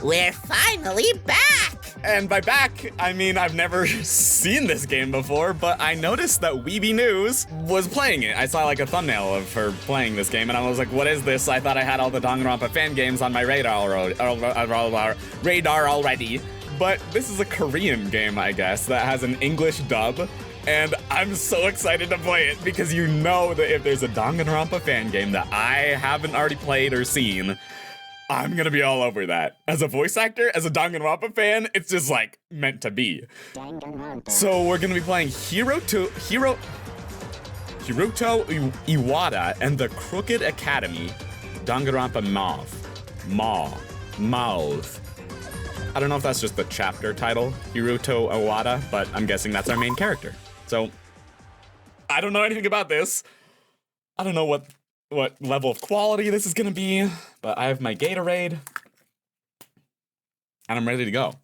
We're finally back! And by back, I mean I've never seen this game before, but I noticed that Weeby Newz was playing it. I saw like a thumbnail of her playing this game, and I was like, what is this? I thought I had all the Danganronpa fan games on my radar already. But this is a Korean game, I guess, that has an English dub. And I'm so excited to play it because you know that if there's a Danganronpa fan game that I haven't already played or seen, I'm gonna be all over that. As a voice actor, as a Danganronpa fan, it's just like meant to be. So we're gonna be playing Hiroto Iwata and the Crooked Academy, Danganronpa Mauve. I don't know if that's just the chapter title, Hiroto Iwata, but I'm guessing that's our main character. So I don't know anything about this. I don't know what level of quality this is gonna be, but I have my Gatorade, and I'm ready to go.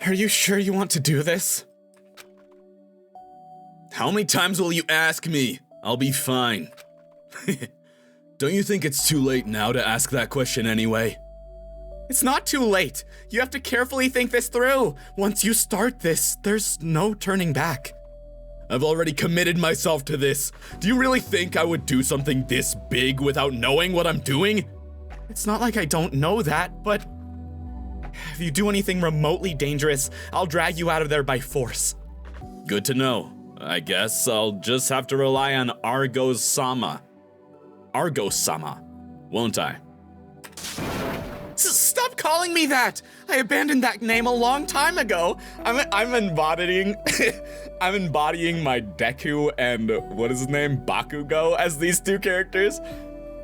Are you sure you want to do this? How many times will you ask me? I'll be fine. Don't you think it's too late now to ask that question anyway? It's not too late. You have to carefully think this through. Once you start this, there's no turning back. I've already committed myself to this. Do you really think I would do something this big without knowing what I'm doing? It's not like I don't know that, but if you do anything remotely dangerous, I'll drag you out of there by force. Good to know. I guess I'll just have to rely on Argo-sama, won't I? Stop calling me that! I abandoned that name a long time ago. I'm embodying I'm embodying my Deku and what is his name? Bakugo as these two characters.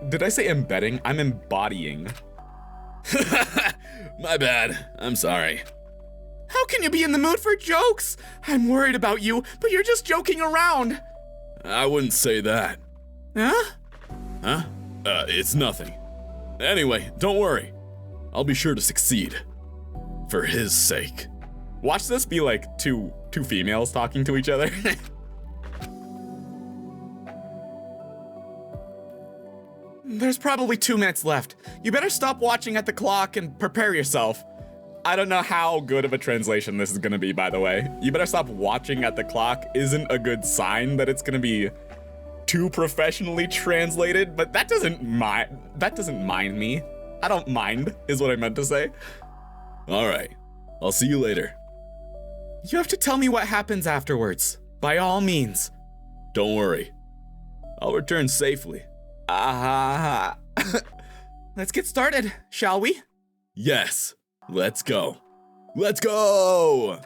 Did I say embedding? I'm embodying. My bad. I'm sorry. How can you be in the mood for jokes? I'm worried about you, but you're just joking around. I wouldn't say that. Huh? Huh? It's nothing. Anyway, don't worry. I'll be sure to succeed. For his sake. Watch this be like two females talking to each other. There's probably 2 minutes left. You better stop watching at the clock and prepare yourself. I don't know how good of a translation this is gonna be, by the way. You better stop watching at the clock isn't a good sign that it's gonna be too professionally translated, but that doesn't mind me. I don't mind, is what I meant to say. All right, I'll see you later. You have to tell me what happens afterwards, by all means. Don't worry, I'll return safely. Let's get started, shall we? Yes, let's go. Let's go!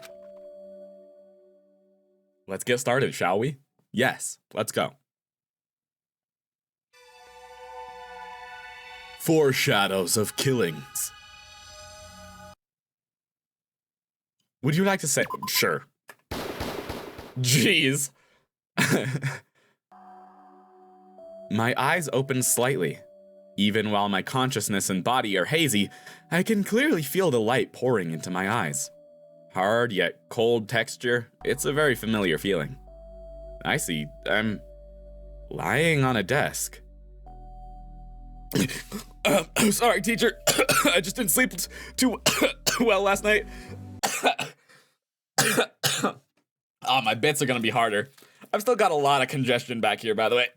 Let's get started, shall we? Yes, let's go. Foreshadows of killings. Would you like to say? Sure. Jeez. My eyes open slightly. Even while my consciousness and body are hazy, I can clearly feel the light pouring into my eyes. Hard yet cold texture, it's a very familiar feeling. I see, I'm lying on a desk. Sorry, teacher. I just didn't sleep too well last night. Oh, my bits are gonna be harder. I've still got a lot of congestion back here, by the way.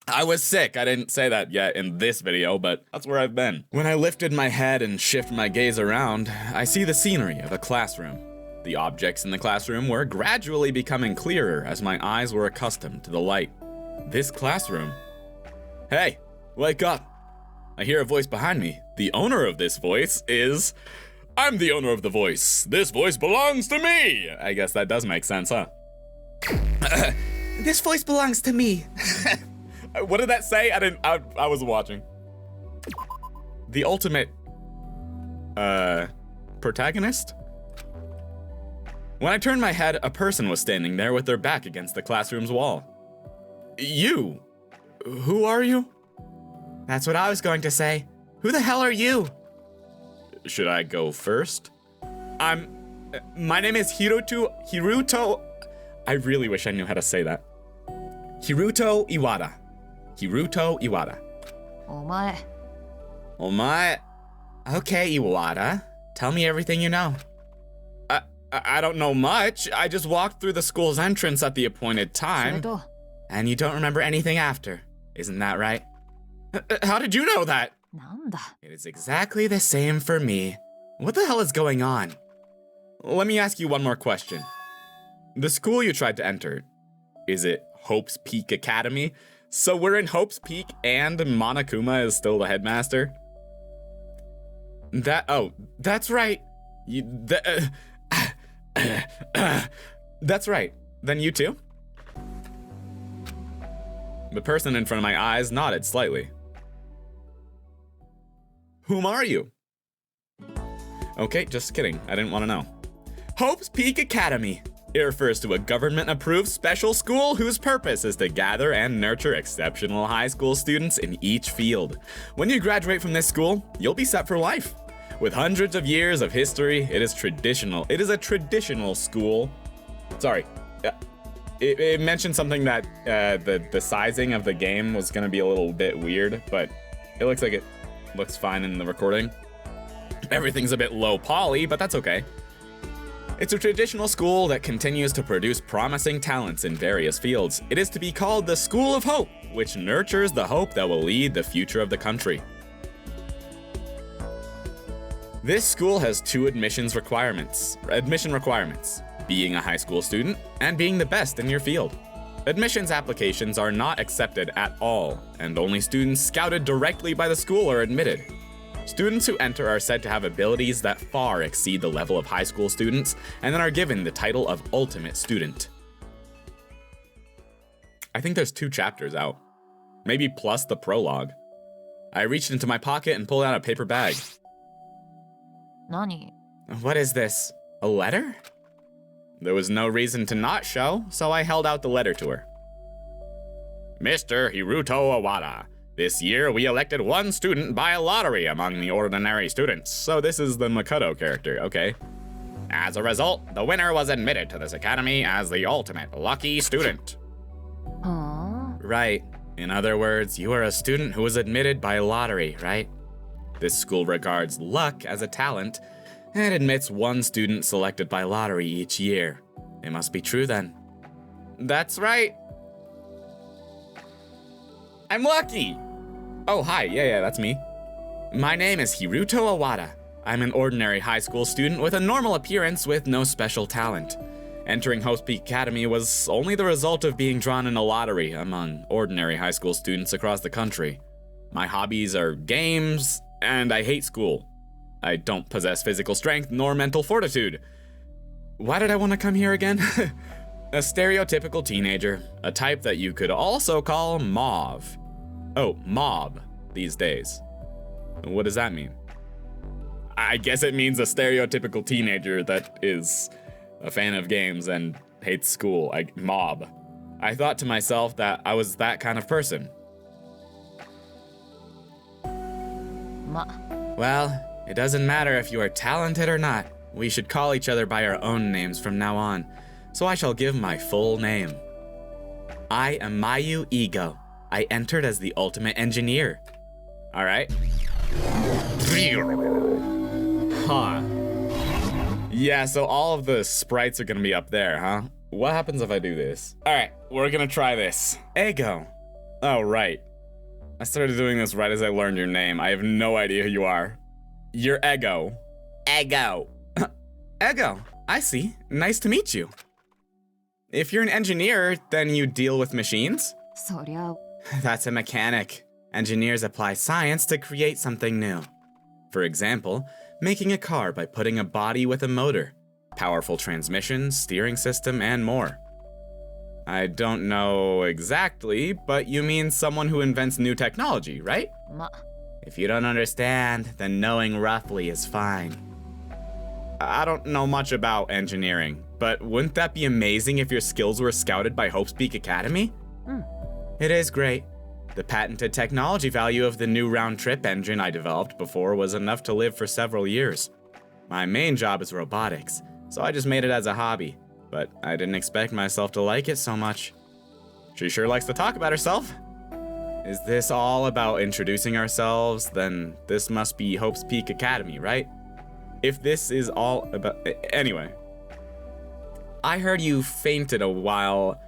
I was sick. I didn't say that yet in this video, but that's where I've been. When I lifted my head and shift my gaze around, I see the scenery of a classroom. The objects in the classroom were gradually becoming clearer as my eyes were accustomed to the light. This classroom. Hey! Wake up! I hear a voice behind me. The owner of this voice is... I'm the owner of the voice. This voice belongs to me! I guess that does make sense, huh? This voice belongs to me. What did that say? I was watching. The ultimate... protagonist? When I turned my head, a person was standing there with their back against the classroom's wall. You? Who are you? That's what I was going to say. Who the hell are you? Should I go first? My name is Hiruto. I really wish I knew how to say that. Hiruto Iwata. Hiruto Iwata. お前 Omae. Okay, Iwata. Tell me everything you know. I don't know much. I just walked through the school's entrance at the appointed それ time. と And you don't remember anything after. Isn't that right? How did you know that? なんだ It is exactly the same for me. What the hell is going on? Let me ask you one more question. The school you tried to enter, is it Hope's Peak Academy? So we're in Hope's Peak and Monokuma is still the headmaster? That's right. That's right. Then you too? The person in front of my eyes nodded slightly. Whom are you? Okay, just kidding. I didn't want to know. Hope's Peak Academy. It refers to a government-approved special school whose purpose is to gather and nurture exceptional high school students in each field. When you graduate from this school, you'll be set for life. With hundreds of years of history, it is traditional. It is a traditional school. Sorry. It mentioned something that the sizing of the game was going to be a little bit weird, but it looks like it looks fine in the recording. Everything's a bit low poly, but that's okay. It's a traditional school that continues to produce promising talents in various fields. It is to be called the School of Hope, which nurtures the hope that will lead the future of the country. This school has two admission requirements, being a high school student and being the best in your field. Admissions applications are not accepted at all, and only students scouted directly by the school are admitted. Students who enter are said to have abilities that far exceed the level of high school students, and then are given the title of Ultimate Student. I think there's 2 chapters out, maybe plus the prologue. I reached into my pocket and pulled out a paper bag. 何 What is this? A letter? There was no reason to not show, so I held out the letter to her. Mr. Hiruto Iwata. This year, we elected one student by a lottery among the ordinary students. So this is the Makoto character, okay. As a result, the winner was admitted to this academy as the ultimate lucky student. は Right. In other words, you are a student who was admitted by lottery, right? This school regards luck as a talent and admits one student selected by lottery each year. It must be true then. That's right. I'm lucky. Oh, hi. Yeah, that's me. My name is Hiruto Iwata. I'm an ordinary high school student with a normal appearance with no special talent. Entering Hope's Peak Academy was only the result of being drawn in a lottery among ordinary high school students across the country. My hobbies are games, and I hate school. I don't possess physical strength nor mental fortitude. Why did I want to come here again? A stereotypical teenager, a type that you could also call mauve. Oh, mob these days. What does that mean? I guess it means a stereotypical teenager that is a fan of games and hates school, like mob. I thought to myself that I was that kind of person. ま Well, it doesn't matter if you are talented or not. We should call each other by our own names from now on. So I shall give my full name. I am Mayu Ego. I entered as the ultimate engineer. All right. Huh. Yeah, so all of the sprites are gonna be up there, huh? What happens if I do this? All right, we're gonna try this. Ego. Oh, right. I started doing this right as I learned your name. I have no idea who you are. You're Ego. Ego. Ego. I see. Nice to meet you. If you're an engineer, then you deal with machines? そりゃ That's a mechanic. Engineers apply science to create something new. For example, making a car by putting a body with a motor, powerful transmission, steering system, and more. I don't know exactly, but you mean someone who invents new technology, right? ま If you don't understand, then knowing roughly is fine. I don't know much about engineering, but wouldn't that be amazing if your skills were scouted by Hope's Peak Academy? It is great. The patented technology value of the new round-trip engine I developed before was enough to live for several years. My main job is robotics, so I just made it as a hobby, but I didn't expect myself to like it so much. She sure likes to talk about herself. Is this all about introducing ourselves? Then this must be Hope's Peak Academy, right? If this is all about... Anyway. I heard you fainted a while...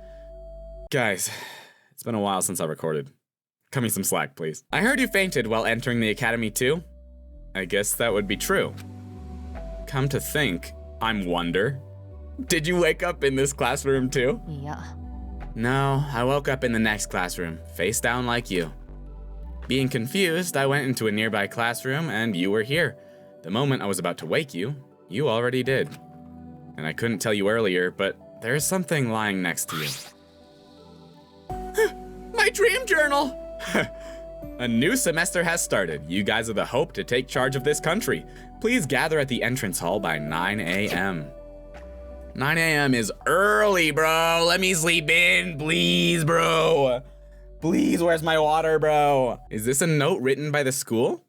Guys, it's been a while since I recorded. Cut me some slack, please. I heard you fainted while entering the academy too? I guess that would be true. Come to think, I'm Wonder. Did you wake up in this classroom too? いや No, I woke up in the next classroom, face down like you. Being confused, I went into a nearby classroom and you were here. The moment I was about to wake you, you already did. And I couldn't tell you earlier, but there's something lying next to you. My dream journal! A new semester has started. You guys are the hope to take charge of this country. Please gather at the entrance hall by 9 a.m. 9 a.m. is early, bro. Let me sleep in, please, bro. Please, where's my water, bro? Is this a note written by the school?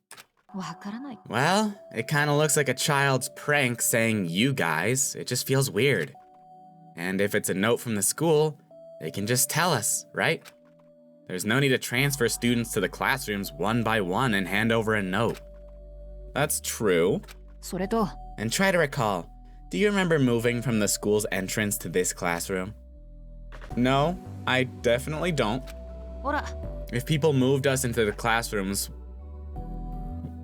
わからない Well, it kind of looks like a child's prank saying you guys. It just feels weird. And if it's a note from the school, they can just tell us, right? There's no need to transfer students to the classrooms one by one and hand over a note. That's true. それと And try to recall, do you remember moving from the school's entrance to this classroom? No, I definitely don't. ほら If people moved us into the classrooms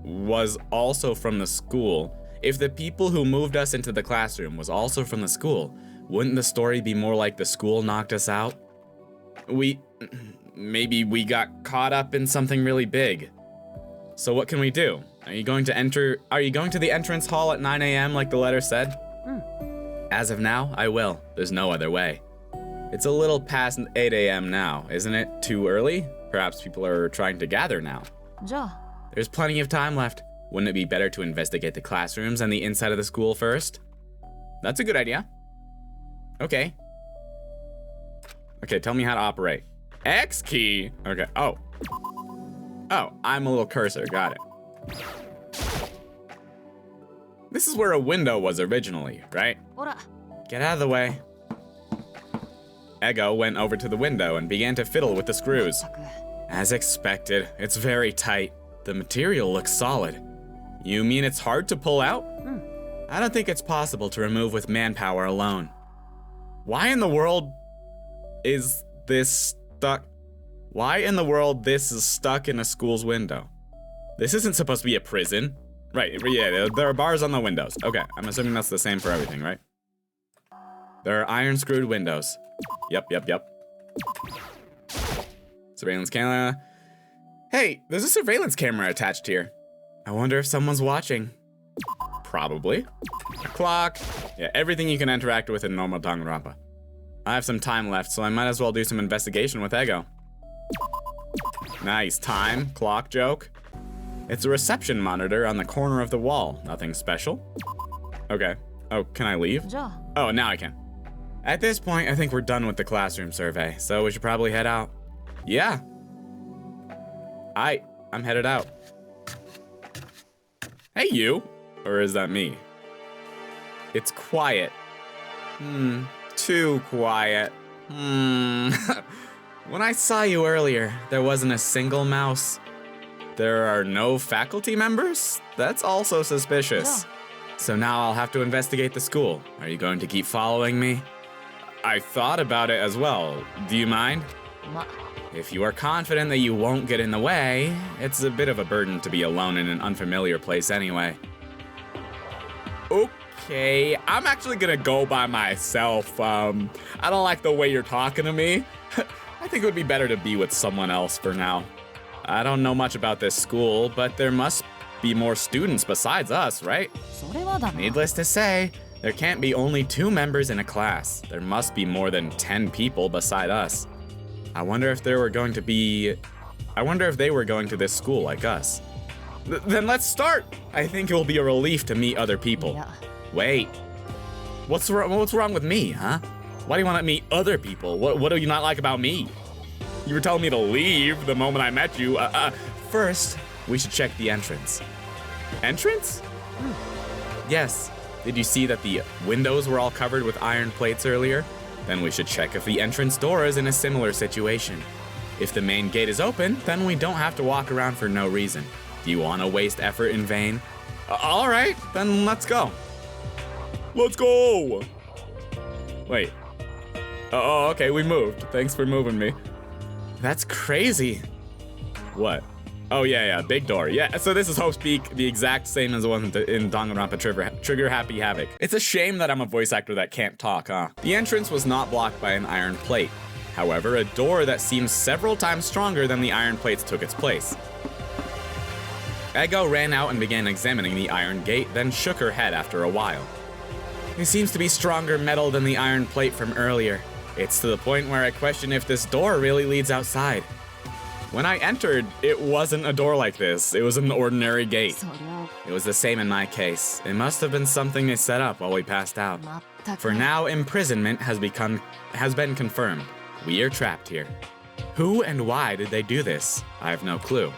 was also from the school, if the people who moved us into the classroom was also from the school, wouldn't the story be more like the school knocked us out? Maybe we got caught up in something really big. So what can we do? Are you going to the entrance hall at 9 a.m. like the letter said? As of now, I will. There's no other way. It's a little past 8 a.m. now, isn't it? Too early? Perhaps people are trying to gather now. じゃあ There's plenty of time left. Wouldn't it be better to investigate the classrooms and the inside of the school first? That's a good idea. Okay. Okay, tell me how to operate. X key. Okay. Oh, I'm a little cursor. Got it. This is where a window was originally, right? ほら Get out of the way. Ego went over to the window and began to fiddle with the screws. ったく As expected, it's very tight. The material looks solid. You mean it's hard to pull out? I don't think it's possible to remove with manpower alone. Why in the world is this stuck? Why in the world this is stuck in a school's window? This isn't supposed to be a prison. Right, yeah, there are bars on the windows. Okay, I'm assuming that's the same for everything, right? There are iron screwed windows. Yep. Surveillance camera. Hey, there's a surveillance camera attached here. I wonder if someone's watching. Probably. A clock. Yeah, everything you can interact with in normal Danganronpa. I have some time left, so I might as well do some investigation with Ego. Nice time, clock joke. It's a reception monitor on the corner of the wall. Nothing special. Okay. Oh, can I leave? じゃあ Oh, now I can. At this point, I think we're done with the classroom survey, so we should probably head out. Yeah. I'm headed out. Hey, you. Or is that me? It's quiet. Too quiet. When I saw you earlier, there wasn't a single mouse. There are no faculty members? That's also suspicious. So now I'll have to investigate the school. Are you going to keep following me? I thought about it as well. Do you mind? ま If you are confident that you won't get in the way, it's a bit of a burden to be alone in an unfamiliar place anyway. Okay, I'm actually gonna go by myself. I don't like the way you're talking to me. I think it would be better to be with someone else for now. I don't know much about this school, but there must be more students besides us, right? それはだな Needless to say, there can't be only 2 members in a class. There must be more than 10 people beside us. I wonder if they were going to this school like us. Then let's start. I think it will be a relief to meet other people. いや Wait. What's wrong with me, huh? Why do you want to meet other people? What do you not like about me? You were telling me to leave the moment I met you. First, we should check the entrance. Entrance? Yes. Did you see that the windows were all covered with iron plates earlier? Then we should check if the entrance door is in a similar situation. If the main gate is open, then we don't have to walk around for no reason. Do you want to waste effort in vain? All right, then let's go. Let's go! Wait. Oh, okay, we moved. Thanks for moving me. That's crazy. What? Oh, yeah, big door. Yeah, so this is Hope's Peak, the exact same as the one in Danganronpa Trigger Happy Havoc. It's a shame that I'm a voice actor that can't talk, huh? The entrance was not blocked by an iron plate. However, a door that seems several times stronger than the iron plates took its place. Ego ran out and began examining the iron gate, then shook her head after a while. It seems to be stronger metal than the iron plate from earlier. It's to the point where I question if this door really leads outside. When I entered, it wasn't a door like this. It was an ordinary gate. It was the same in my case. It must have been something they set up while we passed out. For now, imprisonment has been confirmed. We are trapped here. Who and why did they do this? I have no clue.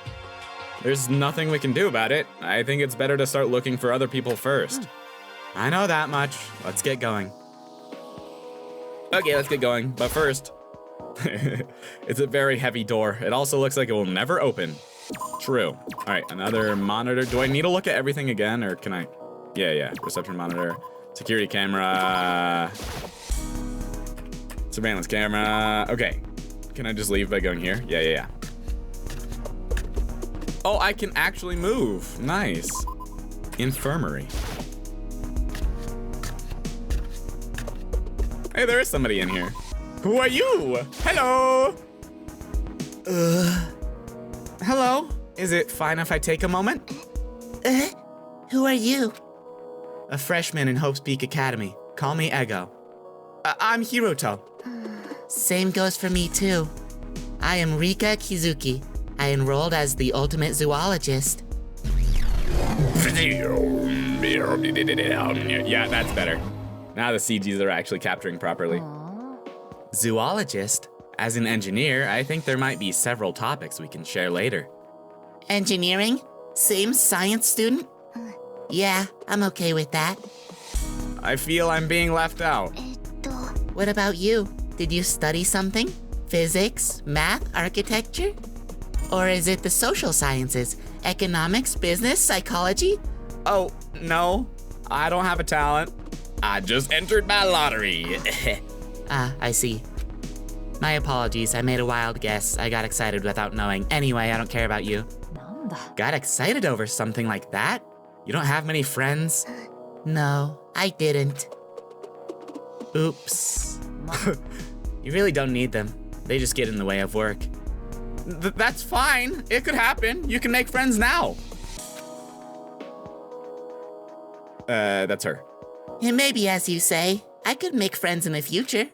There's nothing we can do about it. I think it's better to start looking for other people first. I know that much. Let's get going. Okay, let's get going. But first, it's a very heavy door. It also looks like it will never open. True. All right, another monitor. Do I need to look at everything again, or can I? Yeah. Reception monitor, security camera, surveillance camera. Okay. Can I just leave by going here? Yeah. Oh, I can actually move. Nice. Infirmary. Hey, there is somebody in here. Who are you? Hello. Hello. Is it fine if I take a moment? Who are you? A freshman in Hope's Peak Academy. Call me Ego. I'm Hiroto. Same goes for me too. I am Rika Kizuki. I enrolled as the ultimate zoologist. Yeah, that's better. Now the CGs are actually capturing properly. Zoologist? As an engineer, I think there might be several topics we can share later. Engineering? Same science student? Yeah, I'm okay with that. I feel I'm being left out. What about you? Did you study something? Physics, math, architecture? Or is it the social sciences? Economics, business, psychology? Oh, no. I don't have a talent. I just entered my lottery. I see. My apologies, I made a wild guess. I got excited without knowing. Anyway, I don't care about you. Got excited over something like that? You don't have many friends? No, I didn't. Oops. You really don't need them. They just get in the way of work. That's fine. It could happen. You can make friends now. That's her. It may be as you say. I could make friends in the future.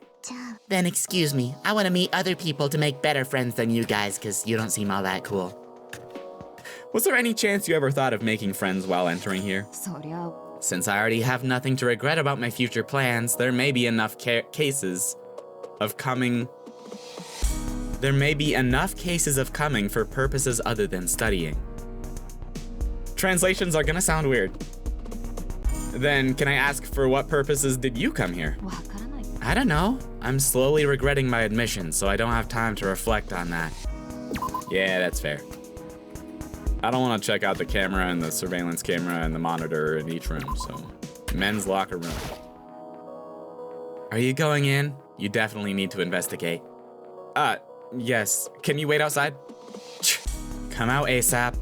Then excuse me, I want to meet other people to make better friends than you guys, because you don't seem all that cool. Was there any chance you ever thought of making friends while entering here? Since I already have nothing to regret about my future plans, there may be enough cases of coming for purposes other than studying. Translations are gonna sound weird. Then, can I ask, for what purposes did you come here? I don't know. I'm slowly regretting my admission, so I don't have time to reflect on that. Yeah, that's fair. I don't want to check out the camera and the surveillance camera and the monitor in each room, so... Men's locker room. Are you going in? You definitely need to investigate. Yes. Can you wait outside? Come out ASAP.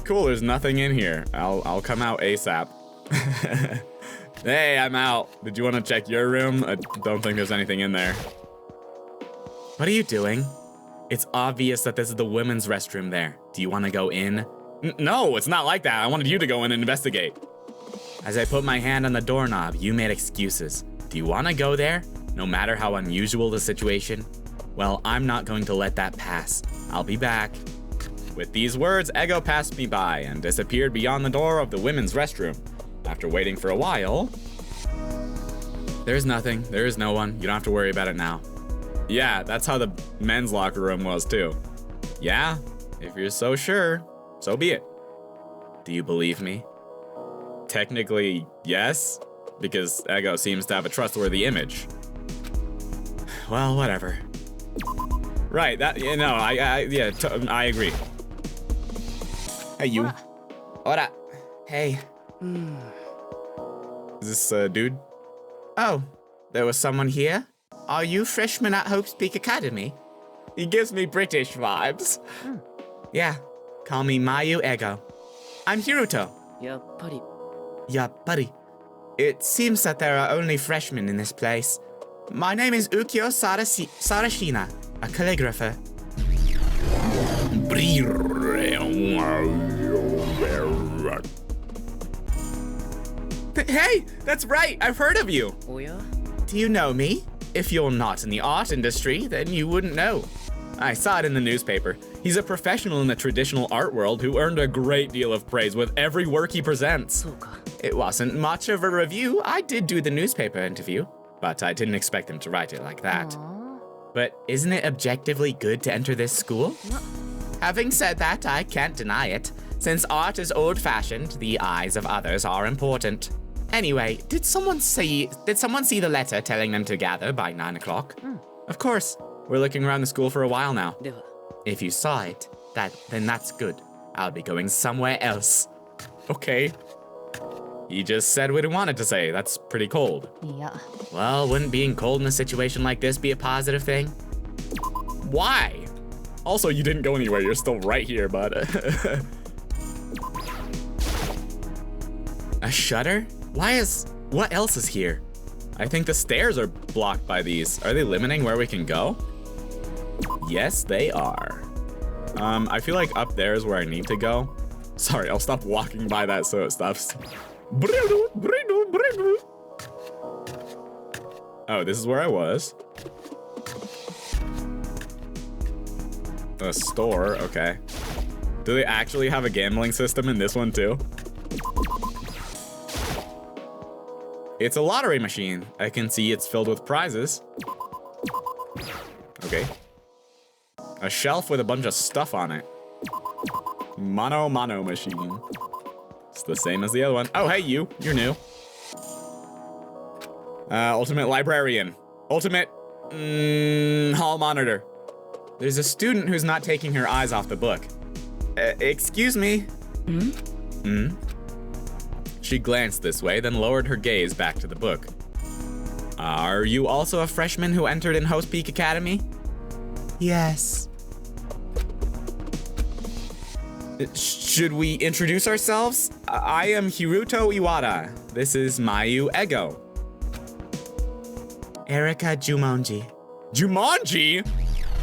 Cool, there's nothing in here. I'll come out ASAP. Hey, I'm out. Did you want to check your room? I don't think there's anything in there. What are you doing? It's obvious that this is the women's restroom there. Do you want to go in? No, it's not like that. I wanted you to go in and investigate. As I put my hand on the doorknob, you made excuses. Do you want to go there, no matter how unusual the situation? Well, I'm not going to let that pass. I'll be back. With these words, Ego passed me by and disappeared beyond the door of the women's restroom. After waiting for a while... There's nothing. There is no one. You don't have to worry about it now. Yeah, that's how the men's locker room was too. Yeah, if you're so sure, so be it. Do you believe me? Technically, yes, because Ego seems to have a trustworthy image. Well, whatever. Right, I agree. Hey, you. Ora. Hey. Is this a dude? Oh, there was someone here? Are you freshmen at Hope's Peak Academy? He gives me British vibes. Yeah, call me Mayu Ego. I'm Hiruto. やっぱり Yeah, buddy. It seems that there are only freshmen in this place. My name is Ukyo Sarashina, a calligrapher. Hey, that's right. I've heard of you. おや Do you know me? If you're not in the art industry, then you wouldn't know. I saw it in the newspaper. He's a professional in the traditional art world who earned a great deal of praise with every work he presents. そうか It wasn't much of a review. I did do the newspaper interview, But I didn't expect him to write it like that. but isn't it objectively good to enter this school? Having said that, I can't deny it. Since art is old-fashioned, the eyes of others are important. Anyway, did someone see the letter telling them to gather by 9 o'clock? Of course. We're looking around the school for a while now. では If you saw it, then that's good. I'll be going somewhere else. Okay. He just said what he wanted to say. That's pretty cold. いや Well, wouldn't being cold in a situation like this be a positive thing? Why? Also, you didn't go anywhere. You're still right here, bud. A shutter? What else is here? I think the stairs are blocked by these. Are they limiting where we can go? Yes, they are. I feel like up there is where I need to go. Sorry, I'll stop walking by that so it stops. Oh, this is where I was. A store, okay. Do they actually have a gambling system in this one too? It's a lottery machine. I can see it's filled with prizes. Okay. A shelf with a bunch of stuff on it. Mono machine. It's the same as the other one. Oh, hey, you're new. Ultimate librarian. Ultimate hall monitor. There's a student who's not taking her eyes off the book. Excuse me. She glanced this way, then lowered her gaze back to the book. Are you also a freshman who entered in Hope's Peak Academy? Yes. Should we introduce ourselves? I am Hiruto Iwata. This is Mayu Ego. Erika Jumonji. Jumanji?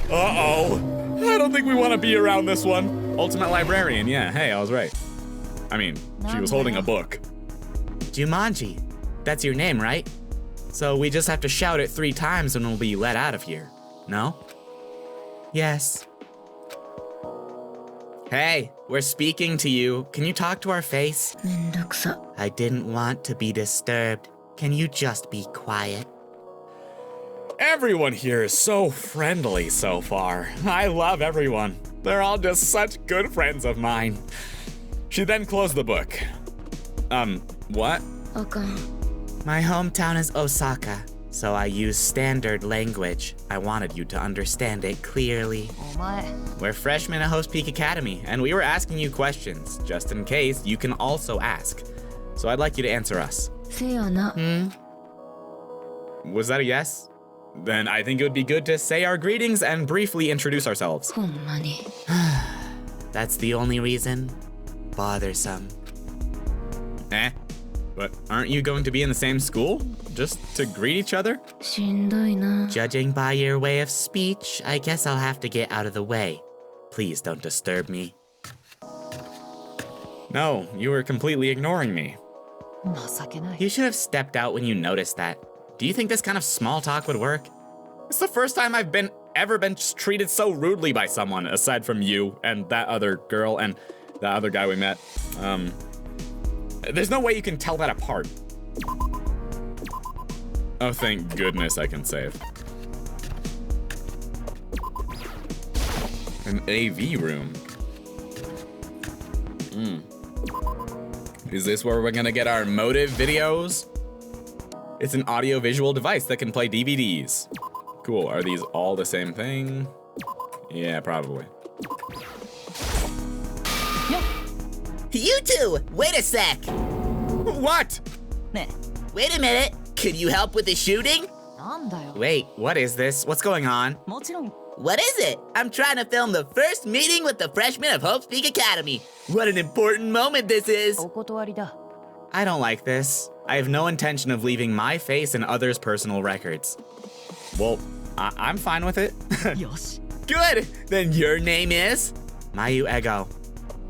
Uh-oh. I don't think we want to be around this one. Ultimate librarian, yeah. Hey, I was right. I mean, she was holding a book. Jumanji. That's your name, right? So we just have to shout it 3 times and we'll be let out of here. No? Yes. Hey, we're speaking to you. Can you talk to our face? めんどくさ I didn't want to be disturbed. Can you just be quiet? Everyone here is so friendly so far. I love everyone. They're all just such good friends of mine. She then closed the book. What? あかん My hometown is Osaka, so I use standard language. I wanted you to understand it clearly. お前 We're freshmen at Hope's Peak Academy, and we were asking you questions, just in case you can also ask. So I'd like you to answer us. せやな Was that a yes? Then I think it would be good to say our greetings and briefly introduce ourselves. ほんまに That's the only reason? Bothersome. But aren't you going to be in the same school? Just to greet each other? しんどいな Judging by your way of speech, I guess I'll have to get out of the way. Please don't disturb me. No, you were completely ignoring me. 情けない You should have stepped out when you noticed that. Do you think this kind of small talk would work? It's the first time I've ever been treated so rudely by someone, aside from you and that other girl and that other guy we met. There's no way you can tell that apart. Oh, thank goodness I can save. An AV room. Is this where we're gonna get our motive videos? It's an audio-visual device that can play DVDs. Cool. Are these all the same thing? Yeah, probably. You two, wait a sec. What? ね Wait a minute. Could you help with the shooting? なんだよ Wait, what is this? What's going on? もちろん What is it? I'm trying to film the first meeting with the freshmen of Hope Speak Academy. What an important moment this is. お断りだ I don't like this. I have no intention of leaving my face in others' personal records. Well, I'm fine with it. よし Good! Then your name is? Mayu Ego.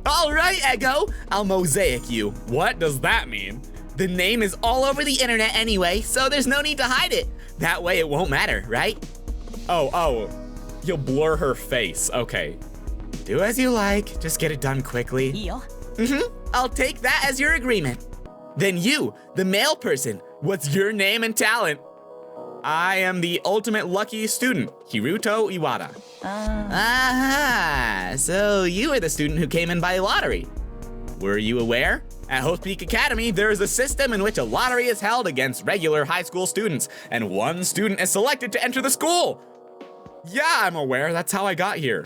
All right, Ego! I'll mosaic you. What does that mean? The name is all over the internet anyway, so there's no need to hide it. That way it won't matter, right? Oh. You'll blur her face. Okay. Do as you like, just get it done quickly. いいよ I'll take that as your agreement. Then you, the male person, what's your name and talent? I am the ultimate lucky student, Hiruto Iwata. Aha! So you are the student who came in by lottery. Were you aware? At Hope Peak Academy, there is a system in which a lottery is held against regular high school students, and one student is selected to enter the school. Yeah, I'm aware. That's how I got here.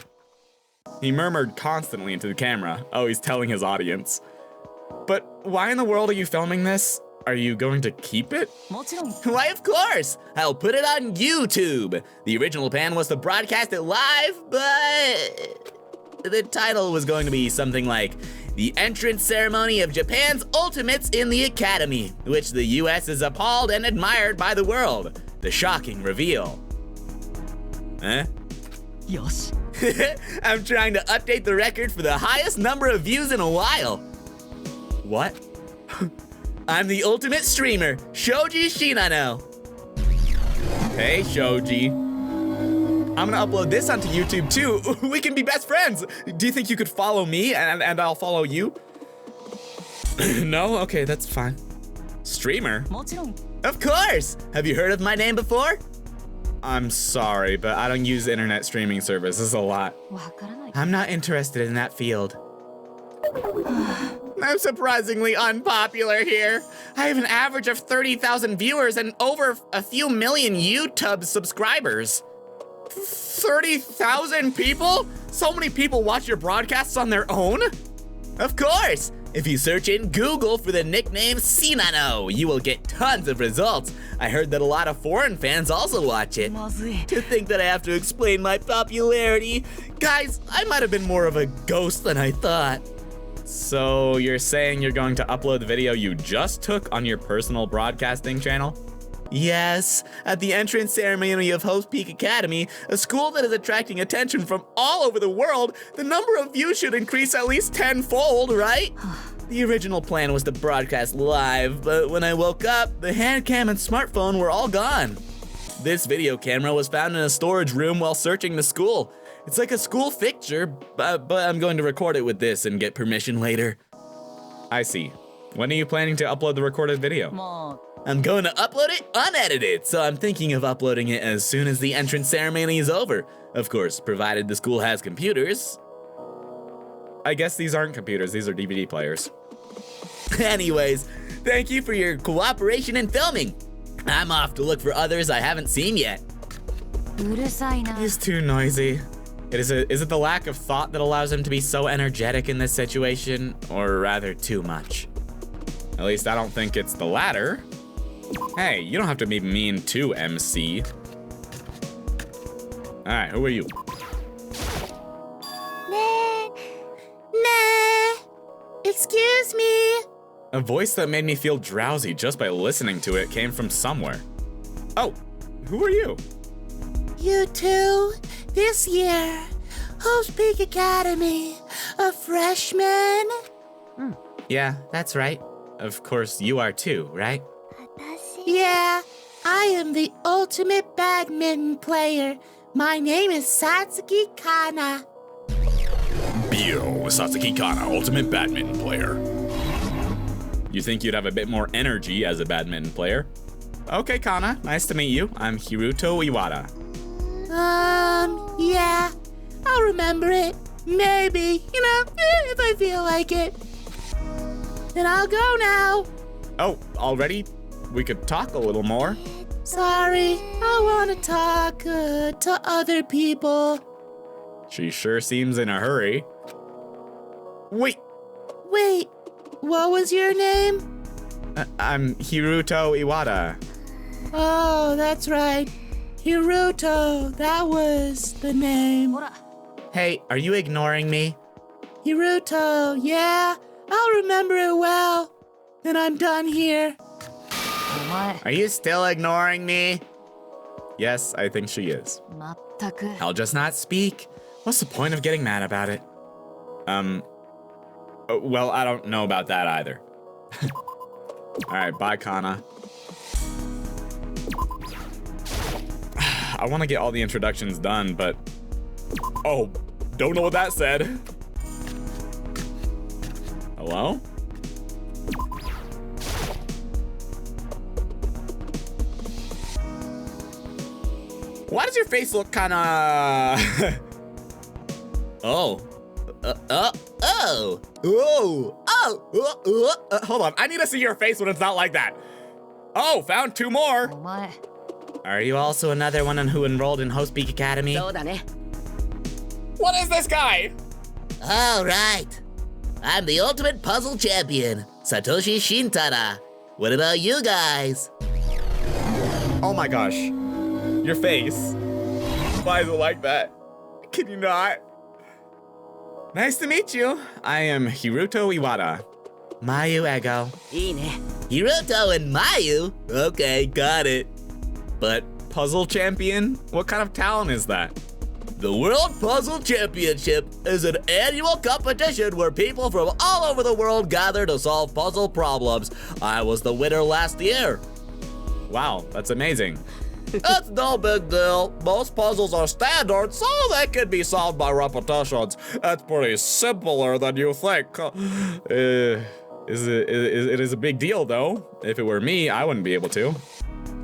He murmured constantly into the camera. Oh, he's telling his audience. But why in the world are you filming this? Are you going to keep it? もちろん Why, of course. I'll put it on YouTube. The original plan was to broadcast it live, but the title was going to be something like The Entrance Ceremony of Japan's Ultimates in the Academy, which the US is appalled and admired by the world. The shocking reveal. Huh? よし I'm trying to update the record for the highest number of views in a while. What? I'm the ultimate streamer, Shoji Shinano. Hey, Shoji. I'm gonna upload this onto YouTube too. We can be best friends. Do you think you could follow me and I'll follow you? No? Okay, that's fine. Streamer? もちろん Of course! Have you heard of my name before? I'm sorry, but I don't use internet streaming services a lot. わからない I'm not interested in that field. I'm surprisingly unpopular here. I have an average of 30,000 viewers and over a few million YouTube subscribers. 30,000 people? So many people watch your broadcasts on their own? Of course! If you search in Google for the nickname Shinano, you will get tons of results. I heard that a lot of foreign fans also watch it. まずい To think that I have to explain my popularity. Guys, I might have been more of a ghost than I thought. So you're saying you're going to upload the video you just took on your personal broadcasting channel? Yes, at the entrance ceremony of Hope Peak Academy, a school that is attracting attention from all over the world, the number of views should increase at least tenfold, right? The original plan was to broadcast live, but when I woke up, the hand cam and smartphone were all gone. This video camera was found in a storage room while searching the school. It's like a school fixture, but I'm going to record it with this and get permission later. I see. When are you planning to upload the recorded video? も I'm going to upload it unedited, so I'm thinking of uploading it as soon as the entrance ceremony is over. Of course, provided the school has computers. I guess these aren't computers, these are DVD players. Anyways, thank you for your cooperation in filming. I'm off to look for others I haven't seen yet. うるさいな He's too noisy. Is it the lack of thought that allows him to be so energetic in this situation, or rather too much? At least I don't think it's the latter. Hey, you don't have to be mean to MC. Alright, who are you? Nah. Excuse me. A voice that made me feel drowsy just by listening to it came from somewhere. Oh, who are you? You two, this year, Hope Peak Academy, a freshman. Yeah, that's right. Of course, you are too, right? Yeah, I am the ultimate badminton player. My name is Satsuki Kana. Bio, Satsuki Kana, ultimate badminton player. You think you'd have a bit more energy as a badminton player? Okay, Kana, nice to meet you. I'm Hiruto Iwata. Yeah, I'll remember it. Maybe, if I feel like it. Then I'll go now. Oh, already? We could talk a little more. Sorry, I want to talk to other people. She sure seems in a hurry. Wait, What was your name? I'm Hiruto Iwata. Oh, that's right. Hiruto, that was the name. Hey, are you ignoring me? Hiruto, yeah, I'll remember it well. Then I'm done here. Are you still ignoring me? Yes, I think she is. まったく I'll just not speak. What's the point of getting mad about it? Well, I don't know about that either. Alright, bye, Kana. I want to get all the introductions done, but... Oh, don't know what that said. Hello? Why does your face look kinda... Hold on, I need to see your face when it's not like that. Oh, found 2 more. お前 Are you also another one who enrolled in Host Peak Academy? そうだね What is this guy? All right. I'm the ultimate puzzle champion, Satoshi Shintara. What about you guys? Oh my gosh. Your face. Why is it like that? Can you not? Nice to meet you. I am Hiruto Iwata. Mayu Ego. いいね Hiruto and Mayu? Okay, got it. But puzzle champion? What kind of talent is that? The World Puzzle Championship is an annual competition where people from all over the world gather to solve puzzle problems. I was the winner last year. Wow, that's amazing. It's no big deal. Most puzzles are standard, so they can be solved by repetitions. It's pretty simpler than you think. It is a big deal though. If it were me, I wouldn't be able to.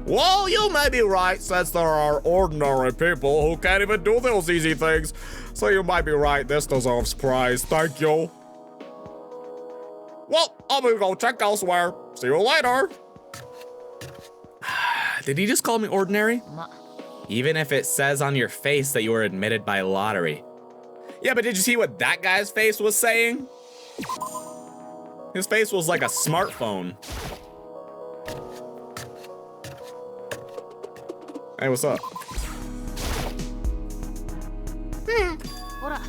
Well, you may be right, since there are ordinary people who can't even do those easy things. So you might be right, this deserves prize. Thank you. Well, I'm gonna go check elsewhere. See you later. Did he just call me ordinary? ま Even if it says on your face that you were admitted by lottery. Yeah, but did you see what that guy's face was saying? His face was like a smartphone. Hey, what's up? ほら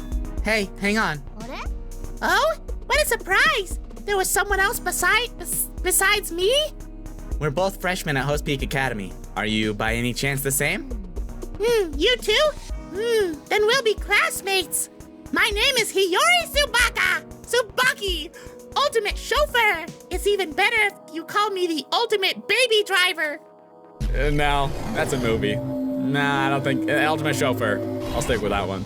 Hey, hang on. Oh, what a surprise! There was someone else besides me? We're both freshmen at Host Peak Academy. Are you by any chance the same? You too? Then we'll be classmates. My name is Hiyori Tsubaki, ultimate chauffeur. It's even better if you call me the ultimate baby driver. No, that's a movie. Nah, I don't think. Ultimate Chauffeur. I'll stick with that one.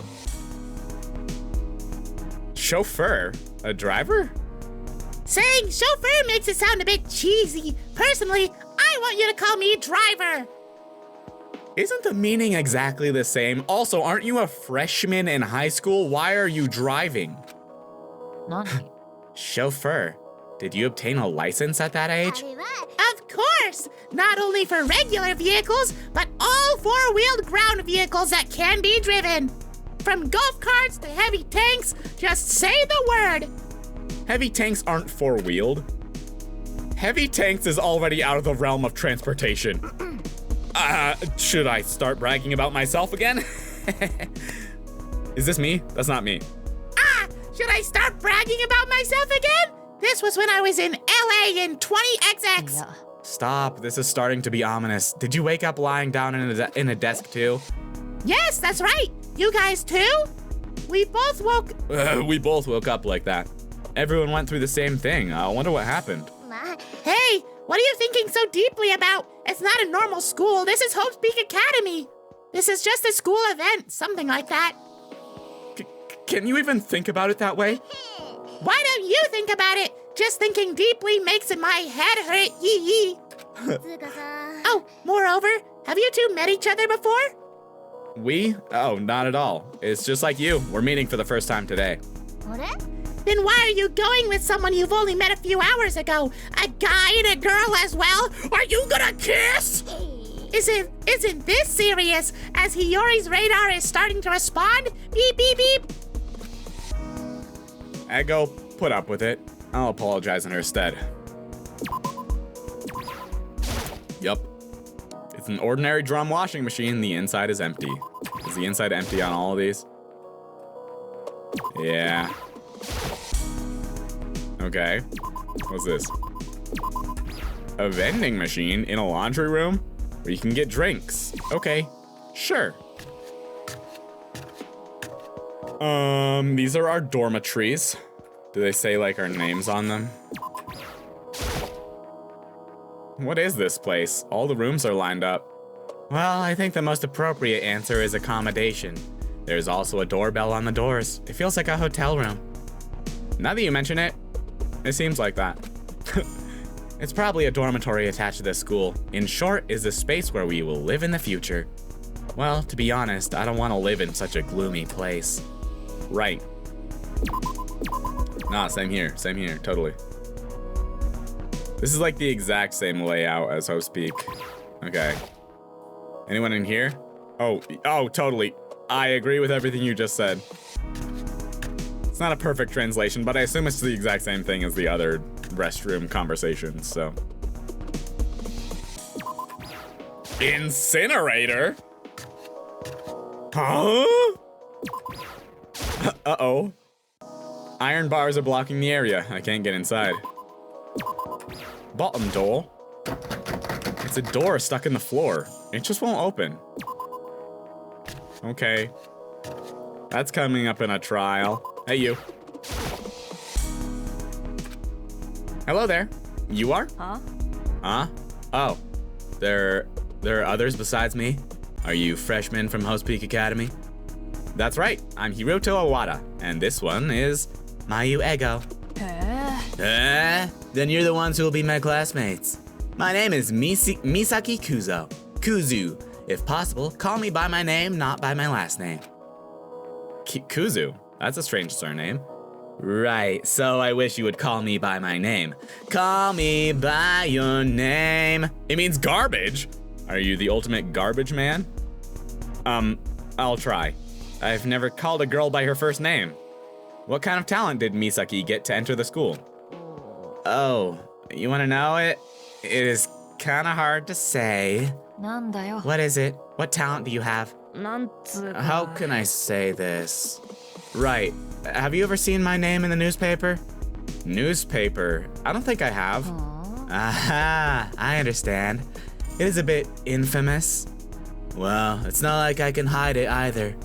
Chauffeur? A driver? Saying chauffeur makes it sound a bit cheesy. Personally, I want you to call me driver. Isn't the meaning exactly the same? Also, aren't you a freshman in high school? Why are you driving? 何 Chauffeur. Did you obtain a license at that age? Of course! Not only for regular vehicles, but all four-wheeled ground vehicles that can be driven. From golf carts to heavy tanks, just say the word. Heavy tanks aren't four-wheeled. Heavy tanks is already out of the realm of transportation. Should I start bragging about myself again? Is this me? That's not me. Should I start bragging about myself again? This was when I was in LA in 20XX. いや Stop, this is starting to be ominous. Did you wake up lying down in a desk too? Yes, that's right. You guys too? We both woke... We both woke up like that. Everyone went through the same thing. I wonder what happened. Hey, what are you thinking so deeply about? It's not a normal school. This is Hope Peak Academy. This is just a school event, something like that. Can you even think about it that way? Why don't you think about it? Just thinking deeply makes my head hurt. Yee yee. Oh, moreover, have you two met each other before? We? Oh, not at all. It's just like you. We're meeting for the first time today. Then why are you going with someone you've only met a few hours ago? A guy and a girl as well? Are you gonna kiss? Isn't this serious? As Hiyori's radar is starting to respond? Beep, beep, beep. Ego, put up with it. I'll apologize in her stead. Yup. It's an ordinary drum washing machine. The inside is empty. Is the inside empty on all of these? Yeah. Okay. What's this? A vending machine in a laundry room where you can get drinks. Okay, sure. These are our dormitories. Do they say like our names on them? What is this place? All the rooms are lined up. Well, I think the most appropriate answer is accommodation. There's also a doorbell on the doors. It feels like a hotel room. Now that you mention it, it seems like that. It's probably a dormitory attached to this school. In short, is the space where we will live in the future. Well, to be honest, I don't want to live in such a gloomy place. Right. Nah, same here, totally. This is like the exact same layout as Host Peak. Okay. Anyone in here? Oh, totally. I agree with everything you just said. It's not a perfect translation, but I assume it's the exact same thing as the other restroom conversations, so. Incinerator? Huh? Uh-oh. Iron bars are blocking the area. I can't get inside. Bottom door? It's a door stuck in the floor. It just won't open. Okay. That's coming up in a trial. Hey, you. Hello there. You are? Huh? Huh? Oh. There are others besides me? Are you freshmen from Host Peak Academy? That's right. I'm Hiroto Awada, and this one is Mayu Ego. Then you're the ones who will be my classmates. My name is Misaki Kuzo. Kuzu. If possible, call me by my name, not by my last name. Kuzu? That's a strange surname. Right, so I wish you would call me by my name. Call me by your name. It means garbage. Are you the ultimate garbage man? I'll try. I've never called a girl by her first name. What kind of talent did Misaki get to enter the school? Oh, you want to know it? It is kind of hard to say. なんだよ。 What is it? What talent do you have? なんつうか。 How can I say this? Right. Have you ever seen my name in the newspaper? Newspaper? I don't think I have. Aha, I understand. It is a bit infamous. Well, it's not like I can hide it either.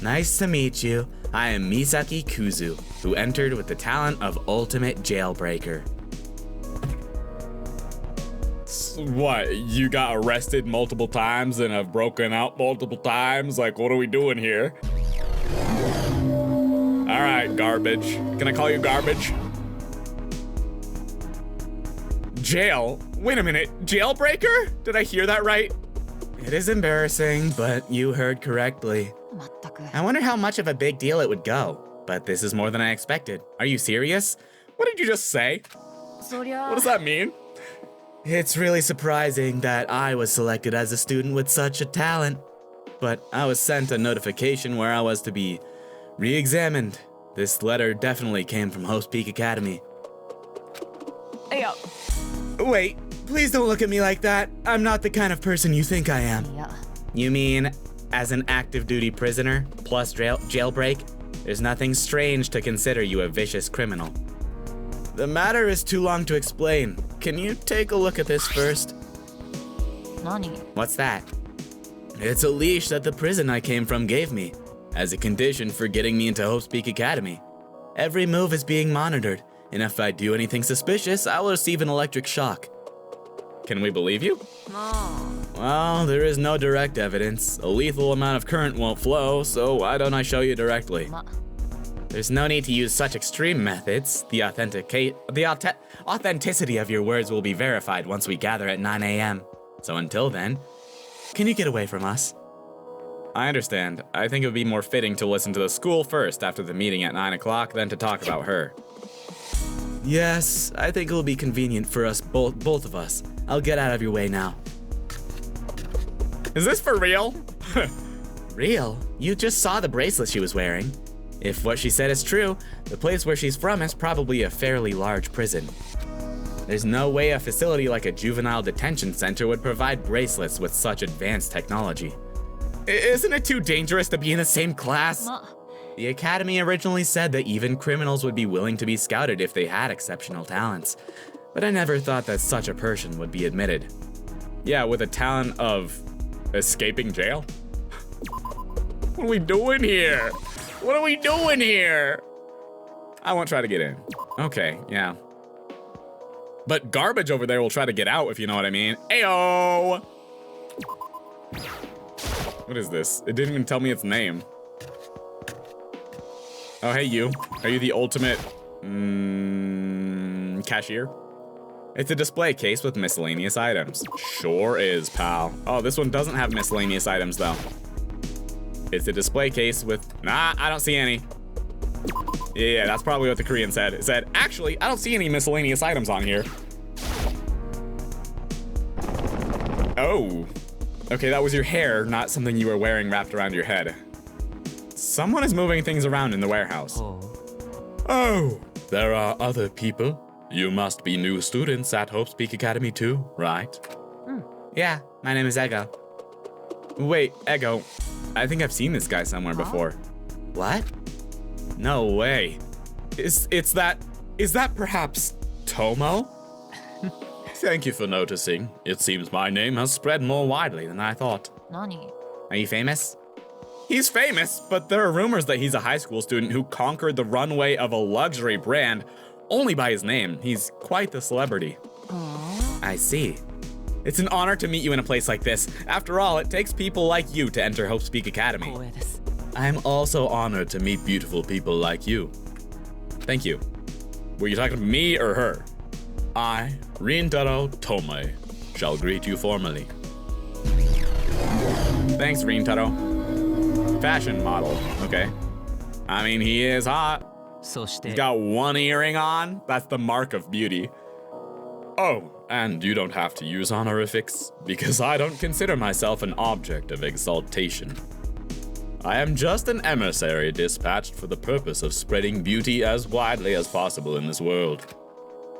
Nice to meet you. I am Misaki Kuzu, who entered with the talent of Ultimate Jailbreaker. What, you got arrested multiple times and have broken out multiple times? Like, what are we doing here? All right, garbage. Can I call you garbage? Jail? Wait a minute, jailbreaker? Did I hear that right? It is embarrassing, but you heard correctly. まったく。 I wonder how much of a big deal it would go, but this is more than I expected. Are you serious? What did you just say? そりゃ。 What does that mean? It's really surprising that I was selected as a student with such a talent. But I was sent a notification where I was to be re-examined. This letter definitely came from Host Peak Academy. いや。 Wait, please don't look at me like that. I'm not the kind of person you think I am. いや。 You mean, as an active duty prisoner, plus jailbreak, there's nothing strange to consider you a vicious criminal. The matter is too long to explain. Can you take a look at this first? 何？ What's that? It's a leash that the prison I came from gave me, as a condition for getting me into Host Peak Academy. Every move is being monitored, and if I do anything suspicious, I will receive an electric shock. Can we believe you? まあ。 Well, there is no direct evidence. A lethal amount of current won't flow, so why don't I show you directly? ま。 There's no need to use such extreme methods. The authenticity of your words will be verified once we gather at 9 a.m. So until then, can you get away from us? I understand. I think it would be more fitting to listen to the school first after the meeting at 9 o'clock than to talk about her. Yes, I think it will be convenient for us both of us. I'll get out of your way now. Is this for real? Real? You just saw the bracelet she was wearing. If what she said is true, the place where she's from is probably a fairly large prison. There's no way a facility like a juvenile detention center would provide bracelets with such advanced technology. Isn't it too dangerous to be in the same class? The Academy originally said that even criminals would be willing to be scouted if they had exceptional talents, but I never thought that such a person would be admitted. Yeah, with a talent of escaping jail? What are we doing here? What are we doing here? I won't try to get in. Okay, yeah. But garbage over there will try to get out, if you know what I mean. Ayo! What is this? It didn't even tell me its name. Oh, hey, you. Are you the ultimate cashier? It's a display case with miscellaneous items. Sure is, pal. Oh, this one doesn't have miscellaneous items, though. It's a display case with... Nah, I don't see any. Yeah, that's probably what the Korean said. It said, actually, I don't see any miscellaneous items on here. Oh. Okay, that was your hair, not something you were wearing wrapped around your head. Someone is moving things around in the warehouse. Oh, there are other people. You must be new students at Hope's Peak Academy too, right? Yeah, my name is Ego. Wait, Ego. I think I've seen this guy somewhere before. What? No way. Is that perhaps Tomo? Thank you for noticing. It seems my name has spread more widely than I thought. 何 Are you famous? He's famous, but there are rumors that he's a high school student who conquered the runway of a luxury brand only by his name. He's quite the celebrity. I see. It's an honor to meet you in a place like this. After all, it takes people like you to enter Hope's Peak Academy. 光栄です I'm also honored to meet beautiful people like you. Thank you. Were you talking to me or her? I, Rintaro Tomoe, shall greet you formally. Thanks, Rintaro. Fashion model, okay. I mean, he is hot. そして He's got one earring on. That's the mark of beauty. Oh, and you don't have to use honorifics, because I don't consider myself an object of exaltation. I am just an emissary dispatched for the purpose of spreading beauty as widely as possible in this world.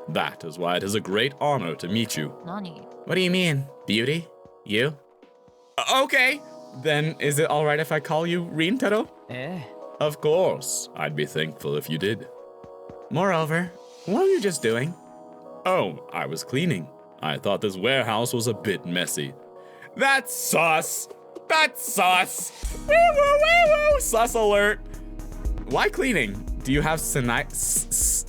That is why it is a great honor to meet you. 何 What do you mean? Beauty? You? Okay. Then is it all right if I call you Rintaro? え Of course, I'd be thankful if you did. Moreover, what were you just doing? Oh, I was cleaning. I thought this warehouse was a bit messy. That's sus. That's sus. Woo woo woo woo. Sus alert. Why cleaning? Do you have sinusitis?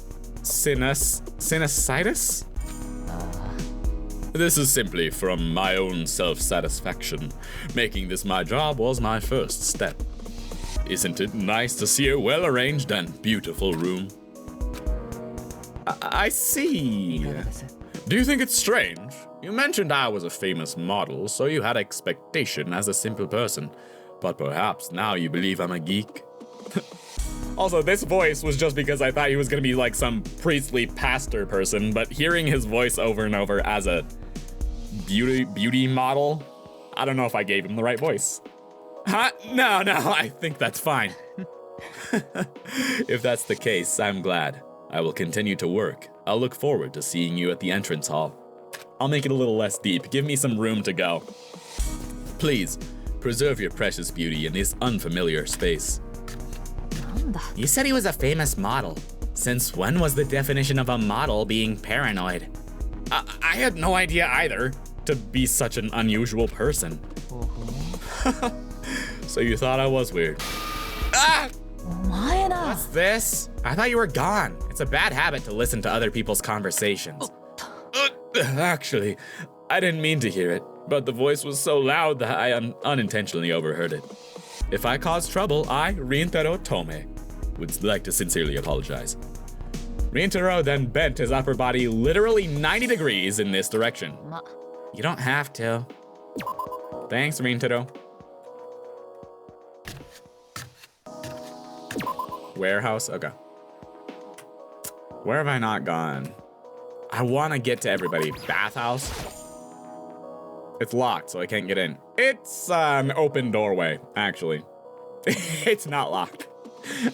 This is simply from my own self-satisfaction. Making this my job was my first step. Isn't it nice to see a well-arranged and beautiful room? I see. うです Do you think it's strange? You mentioned I was a famous model, so you had expectation as a simple person. But perhaps now you believe I'm a geek? Also, this voice was just because I thought he was gonna be like some priestly pastor person, but hearing his voice over and over as a beauty model, I don't know if I gave him the right voice. Huh? No, I think that's fine. If that's the case, I'm glad. I will continue to work. I'll look forward to seeing you at the entrance hall. I'll make it a little less deep. Give me some room to go. Please, preserve your precious beauty in this unfamiliar space. なんだ You said he was a famous model. Since when was the definition of a model being paranoid? I had no idea either, to be such an unusual person. So you thought I was weird. Ah! お前ら What's this? I thought you were gone. It's a bad habit to listen to other people's conversations. Actually, I didn't mean to hear it, but the voice was so loud that I unintentionally overheard it. If I caused trouble, I, Rintaro Tome, would like to sincerely apologize. Rintaro then bent his upper body literally 90 degrees in this direction. ま You don't have to. Thanks, Rintaro. Warehouse? Okay. Where have I not gone? I want to get to everybody. Bathhouse? It's locked, so I can't get in. It's an open doorway, actually. It's not locked.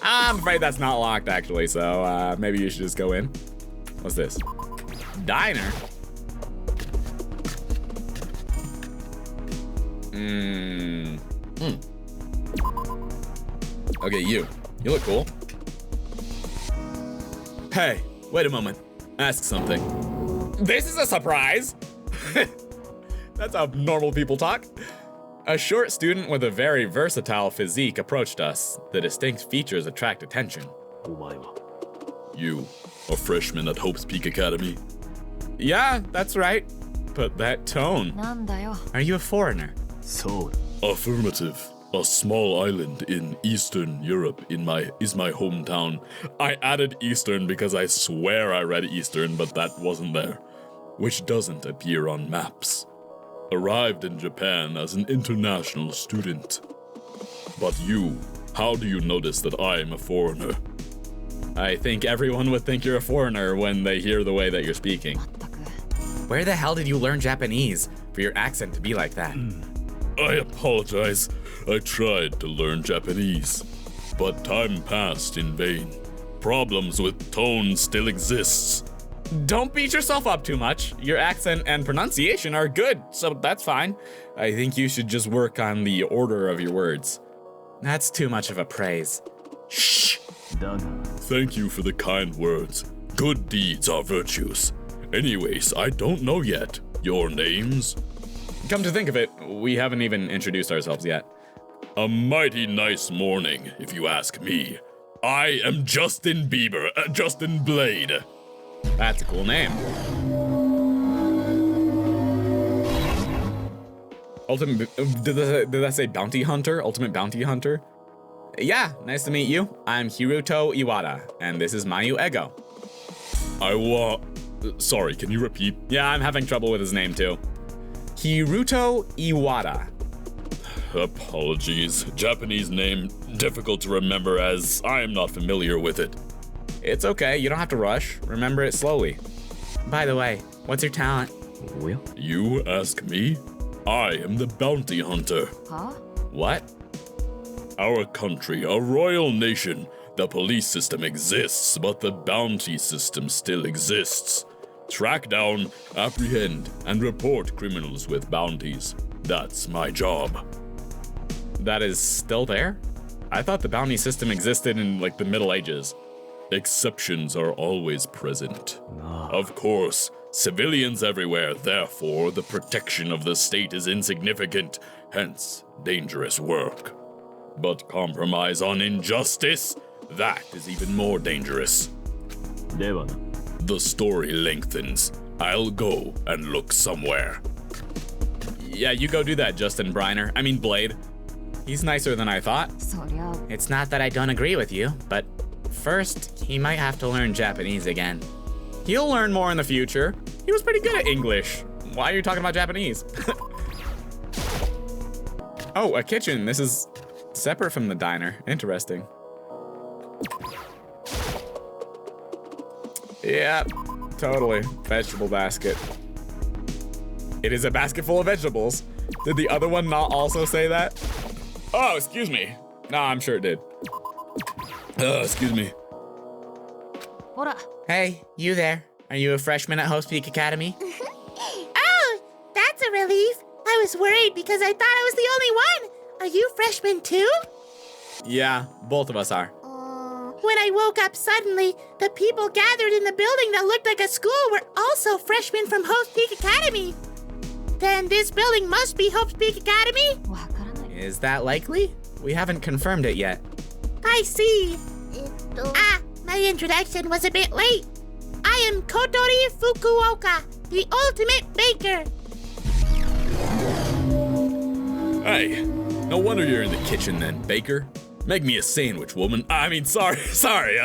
I'm afraid that's not locked, actually, so maybe you should just go in. What's this? Diner? Okay, you look cool. Hey, wait a moment. Ask something. This is a surprise. That's how normal people talk. A short student with a very versatile physique approached us. The distinct features attract attention. You, a freshman at Hope's Peak Academy? Yeah, that's right. But that tone. なんだよ。 Are you a foreigner? Affirmative. A small island in Eastern Europe is my hometown. I added Eastern because I swear I read Eastern, but that wasn't there. Which doesn't appear on maps. Arrived in Japan as an international student. But you, how do you notice that I'm a foreigner? I think everyone would think you're a foreigner when they hear the way that you're speaking. Where the hell did you learn Japanese for your accent to be like that? I apologize. I tried to learn Japanese, but time passed in vain. Problems with tone still exists. Don't beat yourself up too much. Your accent and pronunciation are good, so that's fine. I think you should just work on the order of your words. That's too much of a praise. Shh! Thank you for the kind words. Good deeds are virtues. Anyways, I don't know yet. Your names? Come to think of it, we haven't even introduced ourselves yet. A mighty nice morning, if you ask me. I am Justin Bieber, Justin Blade. That's a cool name. Did that say bounty hunter? Ultimate bounty hunter? Yeah, nice to meet you. I'm Hiruto Iwata, and this is Mayu Ego. Sorry, can you repeat? Yeah, I'm having trouble with his name too. Hiruto Iwata. Apologies. Japanese name difficult to remember as I am not familiar with it. It's okay, you don't have to rush. Remember it slowly. By the way, what's your talent? You ask me? I am the bounty hunter. Huh? What? Our country, a royal nation. The police system exists, but the bounty system still exists. Track down, apprehend, and report criminals with bounties. That's my job. That is still there? I thought the bounty system existed in, like, the Middle Ages. Exceptions are always present. Of course, civilians everywhere, therefore the protection of the state is insignificant, hence dangerous work. But compromise on injustice? That is even more dangerous. The story lengthens. I'll go and look somewhere. Yeah, you go do that, Blade. He's nicer than I thought. そりゃ It's not that I don't agree with you, but first, he might have to learn Japanese again. He'll learn more in the future. He was pretty good at English. Why are you talking about Japanese? Oh, a kitchen. This is separate from the diner. Interesting. Yeah, totally. Vegetable basket. It is a basket full of vegetables. Did the other one not also say that? Oh, excuse me. No, I'm sure it did. Excuse me. ほら Hey, you there? Are you a freshman at Hope's Peak Academy? Oh, that's a relief. I was worried because I thought I was the only one. Are you freshmen too? Yeah, both of us are. When I woke up suddenly, the people gathered in the building that looked like a school were also freshmen from Hope's Peak Academy. Then this building must be Hope's Peak Academy? わからない Is that likely? We haven't confirmed it yet. I see. My introduction was a bit late. I am Kotori Fukuoka, the ultimate baker. Hey, no wonder you're in the kitchen then, Baker. Make me a sandwich, woman. Sorry,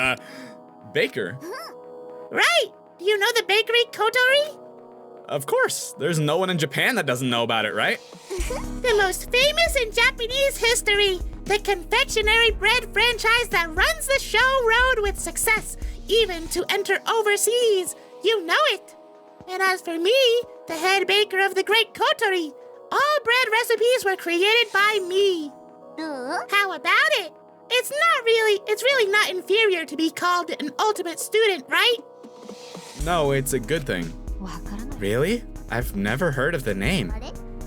Baker? Right. Do you know the bakery Kotori? Of course. There's no one in Japan that doesn't know about it, right? The most famous in Japanese history. The confectionery bread franchise that runs the show road with success, even to enter overseas. You know it. And as for me, the head baker of the great Kotori, all bread recipes were created by me. How about it? It's really not inferior to be called an ultimate student, right? No, it's a good thing. わからない。 Really? I've never heard of the name.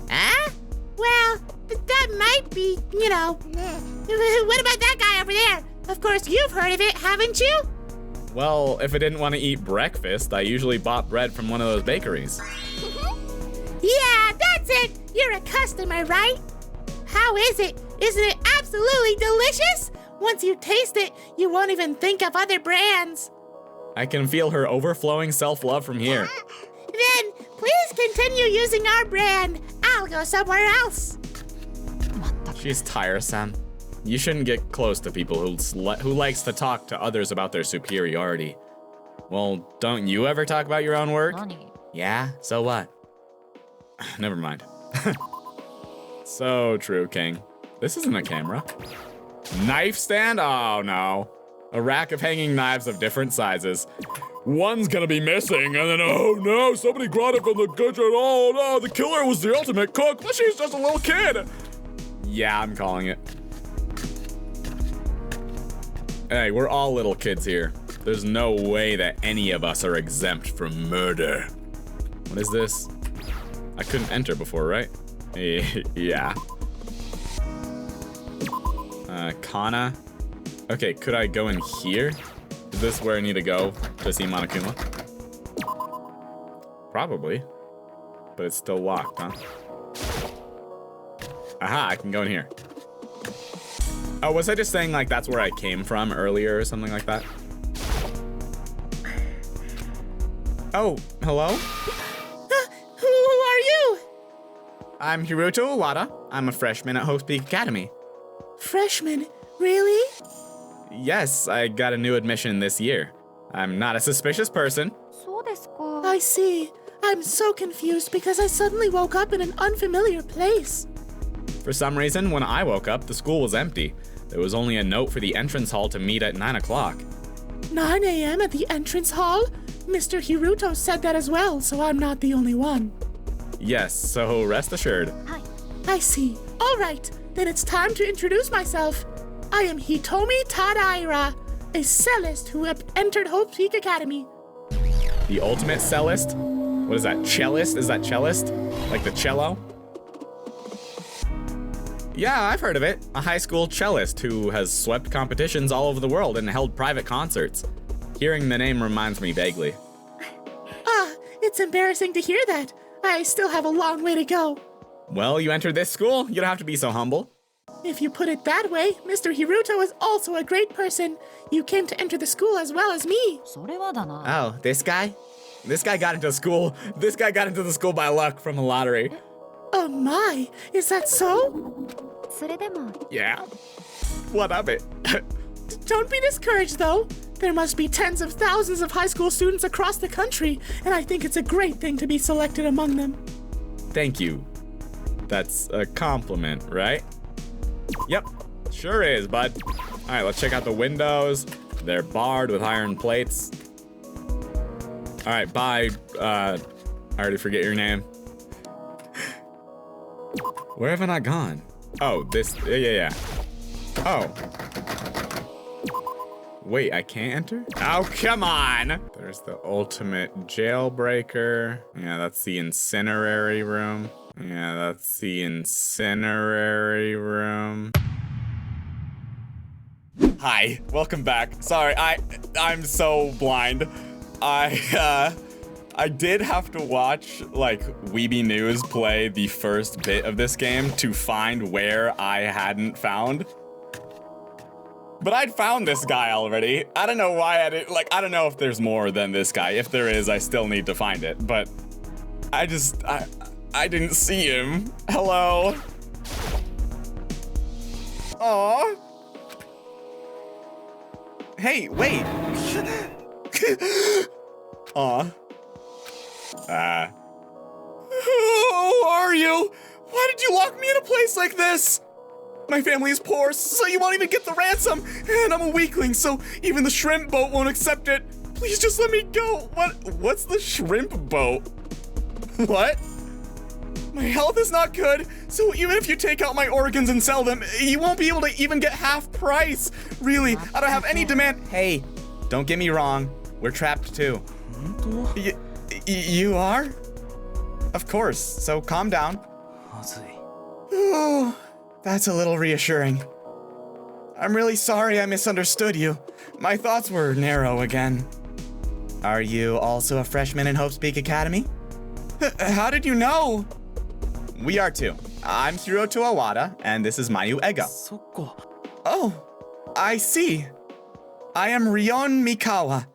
Huh? Well, that might be, you know. What about that guy over there? Of course, you've heard of it, haven't you? Well, if I didn't want to eat breakfast, I usually bought bread from one of those bakeries. Yeah, that's it. You're a customer, right? How is it? Isn't it absolutely delicious? Once you taste it, you won't even think of other brands. I can feel her overflowing self-love from here. Then, please continue using our brand. I'll go somewhere else. She's tiresome. You shouldn't get close to people who likes to talk to others about their superiority. Well, don't you ever talk about your own work? 何？ Yeah, so what? Never mind. So true, King. This isn't a camera. Knife stand? Oh no. A rack of hanging knives of different sizes. One's gonna be missing, and then oh no, somebody brought it from the kitchen. Oh no, the killer was the ultimate cook, but she's just a little kid. Yeah, I'm calling it. Hey, we're all little kids here. There's no way that any of us are exempt from murder. What is this? I couldn't enter before, right? Yeah. Kana. Okay, could I go in here? Is this where I need to go to see Monokuma? Probably. But it's still locked, huh? Aha, I can go in here. Oh, was I just saying like that's where I came from earlier or something like that? Oh, hello? Who are you? I'm Hiruto Iwata. I'm a freshman at Hope Peak Academy. Freshman? Really? Yes, I got a new admission this year. I'm not a suspicious person. そうですか。 I see. I'm so confused because I suddenly woke up in an unfamiliar place. For some reason, when I woke up, the school was empty. There was only a note for the entrance hall to meet at 9 o'clock. 9 a.m. at the entrance hall? Mr. Hiruto said that as well, so I'm not the only one. Yes, so rest assured. はい。 I see. All right, then it's time to introduce myself. I am Hitomi Tadaira, a cellist who entered Hope Peak Academy. The ultimate cellist? What is that, cellist? Is that cellist? Like the cello? Yeah, I've heard of it. A high school cellist who has swept competitions all over the world and held private concerts. Hearing the name reminds me vaguely. Ah, it's embarrassing to hear that. I still have a long way to go. Well, you entered this school. You don't have to be so humble. If you put it that way, Mr. Hiruto is also a great person. You came to enter the school as well as me. それはだな。 Oh, this guy? This guy got into school. This guy got into the school by luck from a lottery. Oh my, is that so? それでも。 Yeah. What of it? Don't be discouraged though. There must be tens of thousands of high school students across the country, and I think it's a great thing to be selected among them. Thank you. That's a compliment, right? Yep, sure is, bud. All right, let's check out the windows. They're barred with iron plates. All right, bye. I already forget your name. Where have I not gone? Oh, this, yeah. Oh. Wait, I can't enter? Oh, come on! There's the ultimate jailbreaker. Yeah, that's the incinerary room. Yeah, that's the incinerary room. Hi, welcome back. Sorry, I'm so blind. I did have to watch, like, Weeby Newz play the first bit of this game to find where I hadn't found. But I'd found this guy already. I don't know why I didn't, like, I don't know if there's more than this guy. If there is, I still need to find it. But I didn't see him. Hello? Aw. Hey, wait. Aw. Who are you? Why did you lock me in a place like this? My family is poor, so you won't even get the ransom. And I'm a weakling, so even the shrimp boat won't accept it. Please just let me go. What's the shrimp boat? What? My health is not good, so even if you take out my organs and sell them, you won't be able to even get half price. Really, I don't have any demand. Hey, don't get me wrong. We're trapped too. You are? Of course, so calm down. Oh, that's a little reassuring. I'm really sorry I misunderstood you. My thoughts were narrow again. Are you also a freshman in Hope's Peak Academy? How did you know? We are too. I'm Hiroto Awada, and this is Mayu Ega. Oh, I see. I am Rion Mikawa.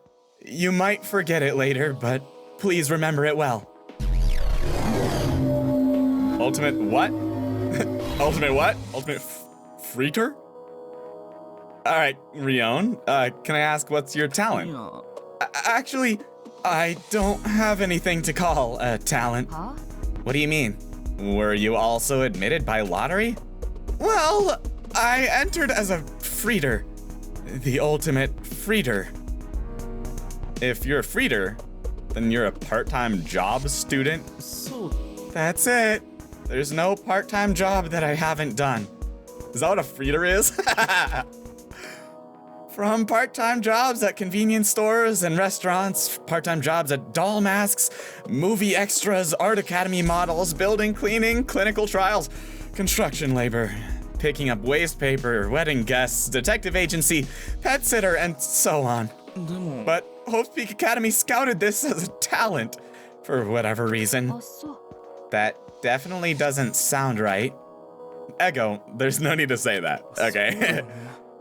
You might forget it later, but please remember it well. Ultimate what? Ultimate what? Ultimate freeter? Alright, Rion, can I ask what's your talent? Actually, I don't have anything to call a talent. Huh? What do you mean? Were you also admitted by lottery? Well, I entered as a freeter. The ultimate freeter. If you're a freeter, then you're a part-time job student? That's it. There's no part-time job that I haven't done. Is that what a freeter is? From part-time jobs at convenience stores and restaurants, part-time jobs at doll masks, movie extras, art academy models, building cleaning, clinical trials, construction labor, picking up waste paper, wedding guests, detective agency, pet sitter, and so on. But Hope's Peak Academy scouted this as a talent, for whatever reason. あ、そう。 That definitely doesn't sound right. Ego, there's no need to say that, okay?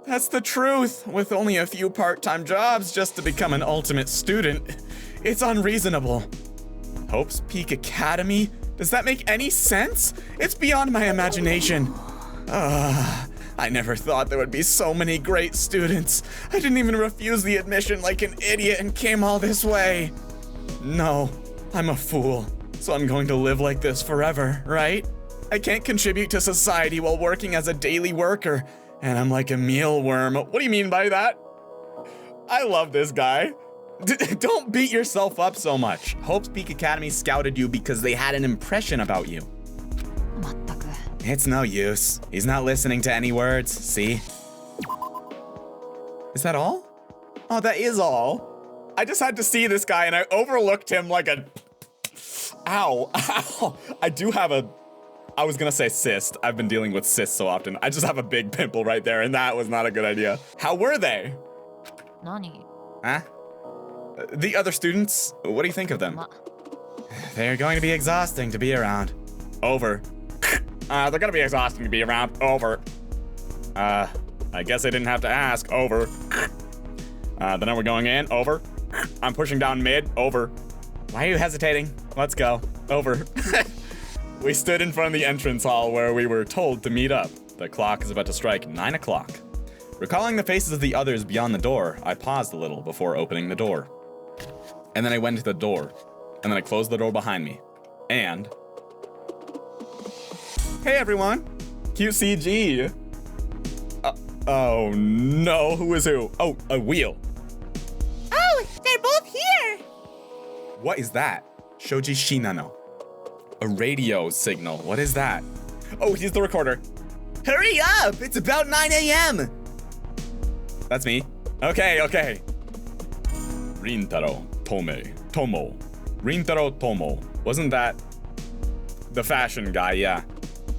That's the truth. With only a few part-time jobs just to become an ultimate student, it's unreasonable. Hope's Peak Academy? Does that make any sense? It's beyond my imagination. I never thought there would be so many great students. I didn't even refuse the admission like an idiot and came all this way. No, I'm a fool. So I'm going to live like this forever, right? I can't contribute to society while working as a daily worker. And I'm like a mealworm. What do you mean by that? I love this guy. Don't beat yourself up so much. Hope's Peak Academy scouted you because they had an impression about you. まったく。 It's no use. He's not listening to any words, see? Is that all? Oh, that is all. I just had to see this guy and I overlooked him like a... Ow, ow. I was gonna say cyst. I've been dealing with cysts so often. I just have a big pimple right there, and that was not a good idea. How were they? 何? Huh? The other students, what do you think of them? ま、 They're going to be exhausting to be around. Over. They're gonna be exhausting to be around. Over. I guess I didn't have to ask. Over. Then we're going in. Over. I'm pushing down mid. Over. Why are you hesitating? Let's go. Over. We stood in front of the entrance hall where we were told to meet up. The clock is about to strike 9 o'clock. Recalling the faces of the others beyond the door, I paused a little before opening the door. And then I went to the door. And then I closed the door behind me. And... Hey everyone! QCG! Oh no, who is who? Oh, a wheel. Oh, they're both here! What is that? Shoji Shinano. A radio signal. What is that? Oh, he's the recorder. Hurry up! It's about 9 a.m. That's me. Okay. Rintaro, Tomo. Rintaro, Tomo. Wasn't that the fashion guy? Yeah.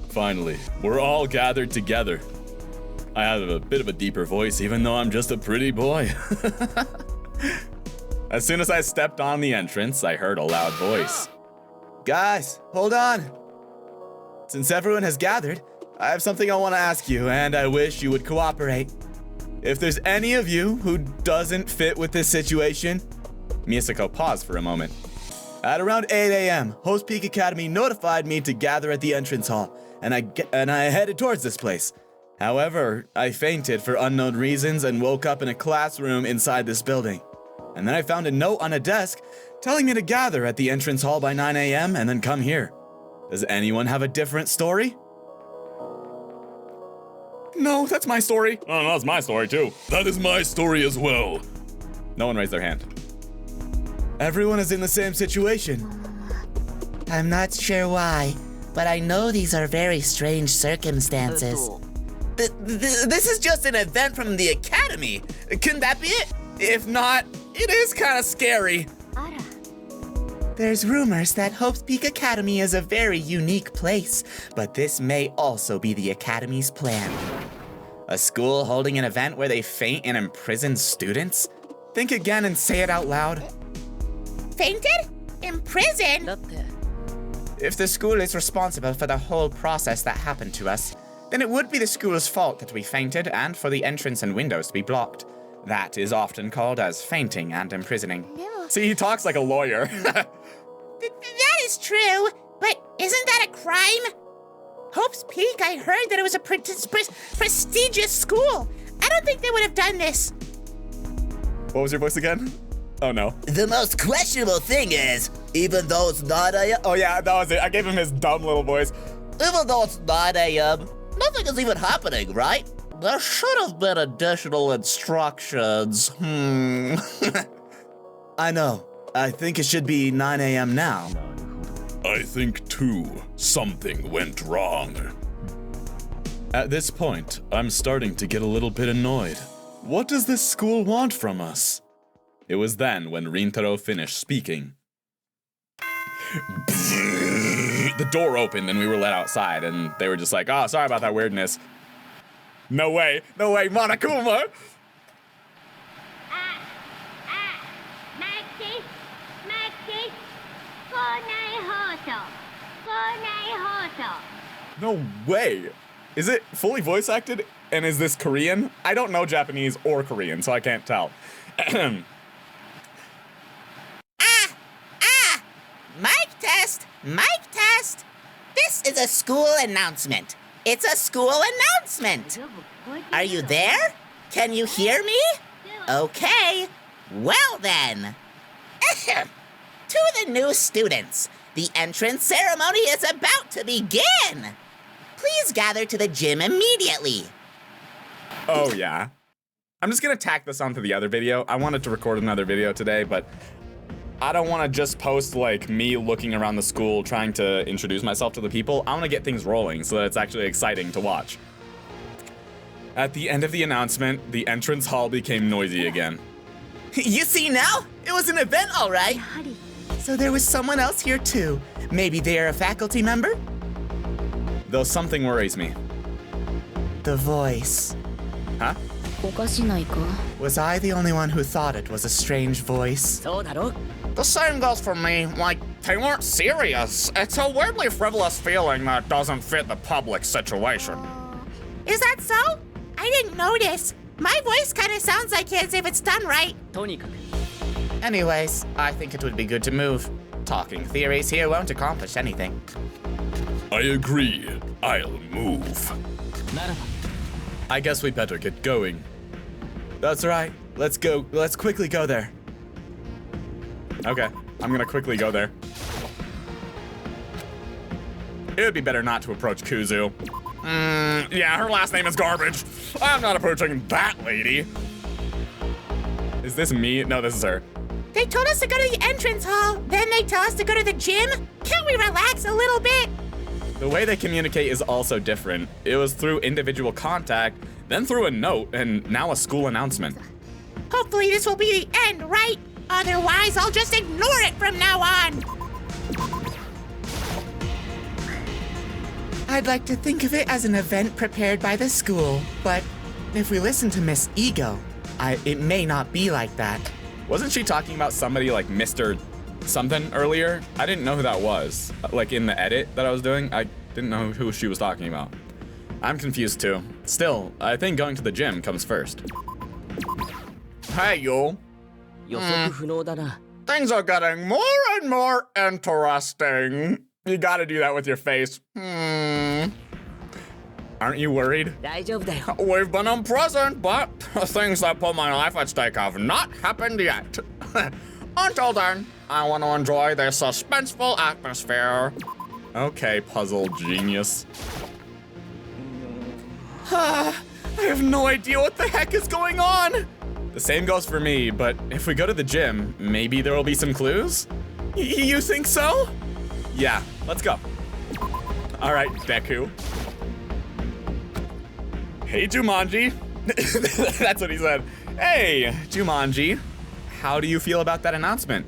Finally, we're all gathered together. I have a bit of a deeper voice, even though I'm just a pretty boy. As soon as I stepped on the entrance, I heard a loud voice. Guys, hold on. Since everyone has gathered, I have something I want to ask you, and I wish you would cooperate. If there's any of you who doesn't fit with this situation... Miyasako paused for a moment. At around 8 a.m., Hope's Peak Academy notified me to gather at the entrance hall, and I headed towards this place. However, I fainted for unknown reasons and woke up in a classroom inside this building. And then I found a note on a desk telling me to gather at the entrance hall by 9 a.m. and then come here. Does anyone have a different story? No, that's my story. Oh, that's my story too. That is my story as well. No one raised their hand. Everyone is in the same situation. I'm not sure why, but I know these are very strange circumstances. This is just an event from the academy. Couldn't that be it? If not, it is kind of scary. There's rumors that Hope's Peak Academy is a very unique place, but this may also be the Academy's plan. A school holding an event where they faint and imprison students? Think again and say it out loud. Fainted? Imprison? If the school is responsible for the whole process that happened to us, then it would be the school's fault that we fainted and for the entrance and windows to be blocked. That is often called as fainting and imprisoning. See, he talks like a lawyer. That is true, but isn't that a crime? Hope's Peak, I heard that it was a prestigious school. I don't think they would have done this. What was your voice again? Oh no. The most questionable thing is, even though it's not Oh yeah, that was it. I gave him his dumb little voice. even though it's 9 a.m., nothing is even happening, right? There should have been additional instructions. I know. I think it should be 9 a.m. now. I think, too, something went wrong. At this point, I'm starting to get a little bit annoyed. What does this school want from us? It was then when Rintaro finished speaking. The door opened and we were let outside, and they were just like, "Oh, sorry about that weirdness." No way, Monokuma! No way! Is it fully voice acted? And is this Korean? I don't know Japanese or Korean, so I can't tell. Mic test! This is a school announcement. It's a school announcement. Are you there? Can you hear me? Okay. Well then. To the new students, the entrance ceremony is about to begin. Please gather to the gym immediately. Oh yeah. I'm just gonna tack this onto the other video. I wanted to record another video today, but I don't want to just post like me looking around the school trying to introduce myself to the people. I want to get things rolling so that it's actually exciting to watch. At the end of the announcement, the entrance hall became noisy again. You see now? It was an event, all right. So there was someone else here too. Maybe they're a faculty member? Though something worries me. The voice. Huh? おかしないか Was I the only one who thought it was a strange voice? The same goes for me. Like, they weren't serious. It's a weirdly frivolous feeling that doesn't fit the public situation. Is that so? I didn't notice. My voice kind of sounds like his if it's done right. Anyways, I think it would be good to move. Talking theories here won't accomplish anything. I agree. I'll move. I guess we better get going. That's right. Let's go. Let's quickly go there. Okay, I'm gonna quickly go there. It would be better not to approach Kuzu. Yeah, her last name is garbage. I'm not approaching that lady. Is this me? No, this is her. They told us to go to the entrance hall, then they tell us to go to the gym. Can't we relax a little bit? The way they communicate is also different. It was through individual contact, then through a note, and now a school announcement. Hopefully this will be the end, right? Otherwise, I'll just ignore it from now on. I'd like to think of it as an event prepared by the school, but if we listen to Miss Ego, it may not be like that. Wasn't she talking about somebody like Mr. something earlier? I didn't know who that was. Like in the edit that I was doing, I didn't know who she was talking about. I'm confused too. Still, I think going to the gym comes first. Hey, you. Things are getting more and more interesting. You gotta do that with your face. Aren't you worried? We've been imprisoned, but things that put my life at stake have not happened yet. Until then, I want to enjoy this suspenseful atmosphere. Okay, puzzle genius. I have no idea what the heck is going on. The same goes for me, but if we go to the gym, maybe there will be some clues? You think so? Yeah, let's go. All right, Deku. Hey, Jumanji. That's what he said. Hey, Jumanji. How do you feel about that announcement?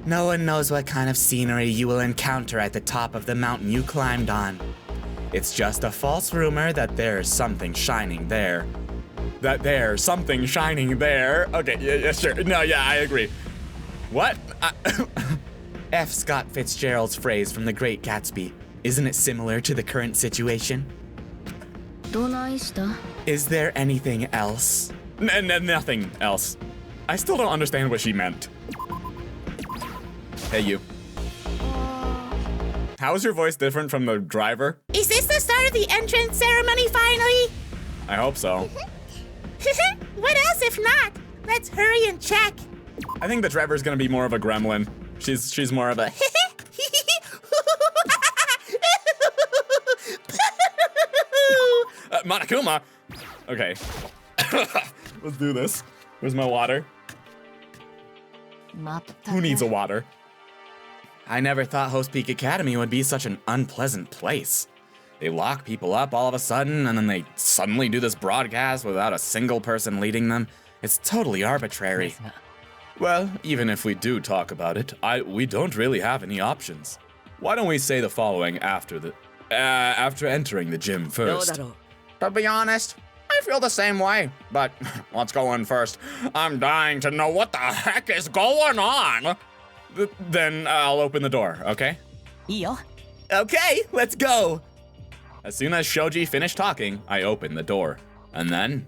No one knows what kind of scenery you will encounter at the top of the mountain you climbed on. It's just a false rumor that there's something shining there. Something shining there. Okay, yeah, sure. No, yeah, I agree. What? F. Scott Fitzgerald's phrase from The Great Gatsby. Isn't it similar to the current situation? どないした? Is there anything else? Nothing else. I still don't understand what she meant. Hey, you. How is your voice different from the driver? Is this the start of the entrance ceremony finally? I hope so. What else if not? Let's hurry and check. I think the driver's gonna be more of a gremlin. She's more of a Monokuma. Okay. Let's do this. Where's my water? Who needs a water? I never thought Host Peak Academy would be such an unpleasant place. They lock people up all of a sudden, and then they suddenly do this broadcast without a single person leading them. It's totally arbitrary. Well, even if we do talk about it, we don't really have any options. Why don't we say the following after entering the gym first? To be honest, I feel the same way. But let's go in first. I'm dying to know what the heck is going on. Then I'll open the door, okay? いいよ Okay, let's go. As soon as Shoji finished talking, I opened the door. And then...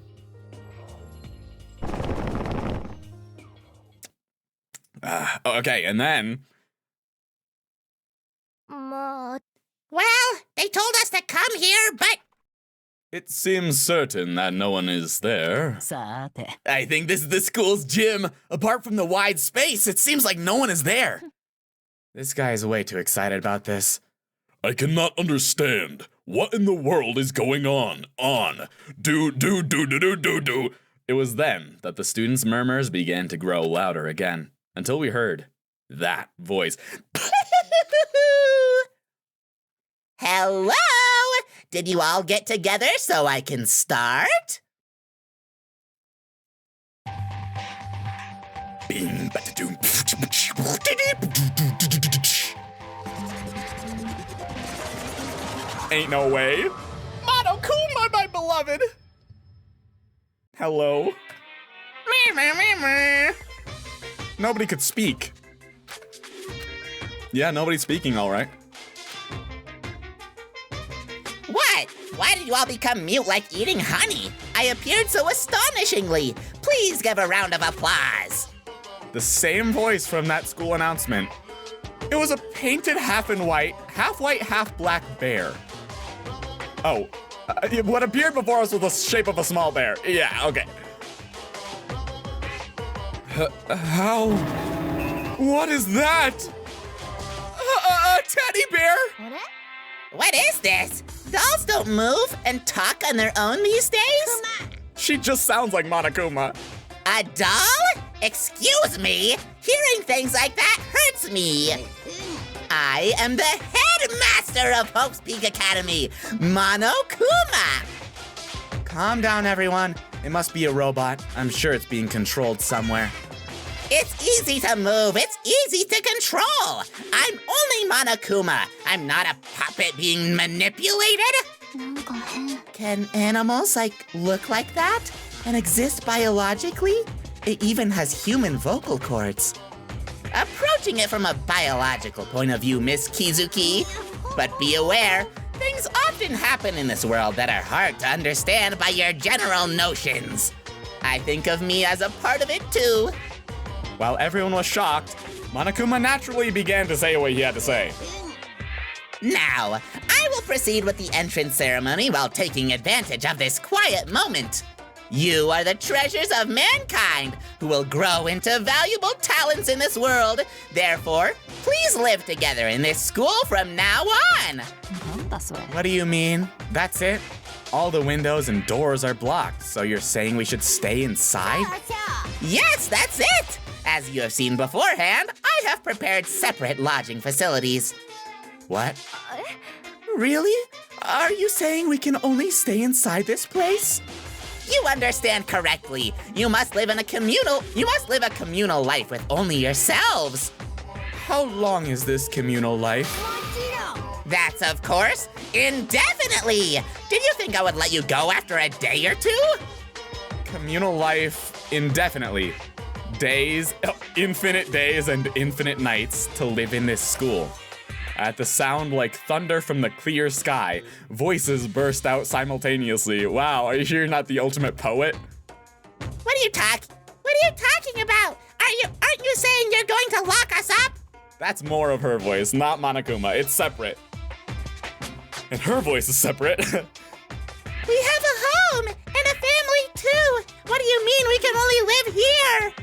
okay, and then... Well, they told us to come here, but... It seems certain that no one is there. さて I think this is the school's gym. Apart from the wide space, it seems like no one is there. This guy is way too excited about this. I cannot understand. What in the world is going on? Do. It was then that the students' murmurs began to grow louder again, until we heard that voice. Hello? Did you all get together so I can start? Bing, ba-da-doom. Ain't no way. Monokuma, my beloved. Hello. Nobody could speak. Yeah, nobody's speaking, all right. What? Why did you all become mute like eating honey? I appeared so astonishingly. Please give a round of applause. The same voice from that school announcement. It was a painted half white, half black bear. Oh, what appeared before us was the shape of a small bear. Yeah, okay. How? What is that? A teddy bear? What is this? Dolls don't move and talk on their own these days? She just sounds like Monokuma. A doll? Excuse me? Hearing things like that hurts me. I am the headmaster of Hope's Peak Academy, Monokuma. Calm down, everyone. It must be a robot. I'm sure it's being controlled somewhere. It's easy to move. It's easy to control. I'm only Monokuma. I'm not a puppet being manipulated. なんか変 Can animals, look like that? And exist biologically? It even has human vocal cords. Approaching it from a biological point of view, Miss Kizuki. But be aware, things often happen in this world that are hard to understand by your general notions. I think of me as a part of it too. While everyone was shocked, Monokuma naturally began to say what he had to say. Now, I will proceed with the entrance ceremony while taking advantage of this quiet moment. You are the treasures of mankind who will grow into valuable talents in this world. Therefore, please live together in this school from now on. なんだそれ What do you mean? That's it? All the windows and doors are blocked, so you're saying we should stay inside? Yes, that's it! As you have seen beforehand, I have prepared separate lodging facilities. What? Really? Are you saying we can only stay inside this place? You understand correctly. You must live a communal life with only yourselves. How long is this communal life? That's, of course, indefinitely. Did you think I would let you go after a day or two? Communal life indefinitely. Days, infinite days and infinite nights to live in this school. At the sound like thunder from the clear sky, voices burst out simultaneously. Wow, are you sure you're not the ultimate poet? What are you talking about? Aren't you saying you're going to lock us up? That's more of her voice, not Monokuma. It's separate. And her voice is separate. We have a home and a family too. What do you mean we can only live here?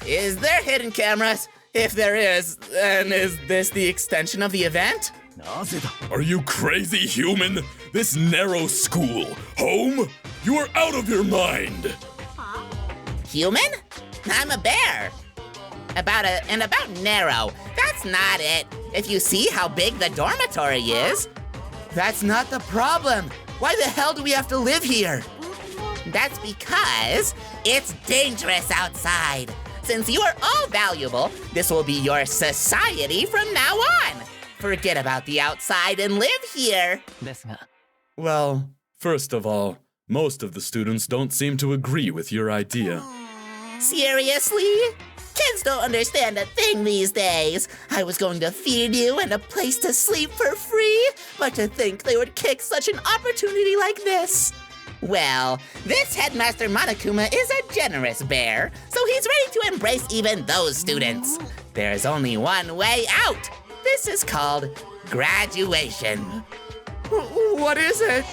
Is there hidden cameras? If there is, then is this the extension of the event? Are you crazy, human? This narrow school, home? You are out of your mind. Human? I'm a bear. About narrow. That's not it. If you see how big the dormitory is. That's not the problem. Why the hell do we have to live here? That's because it's dangerous outside. Since you are all valuable, this will be your society from now on. Forget about the outside and live here. ですが Well, first of all, most of the students don't seem to agree with your idea. Seriously? Kids don't understand a thing these days. I was going to feed you and a place to sleep for free, but to think they would kick such an opportunity like this. Well, this headmaster Monokuma is a generous bear, so he's ready to embrace even those students. There's only one way out. This is called graduation. What is it?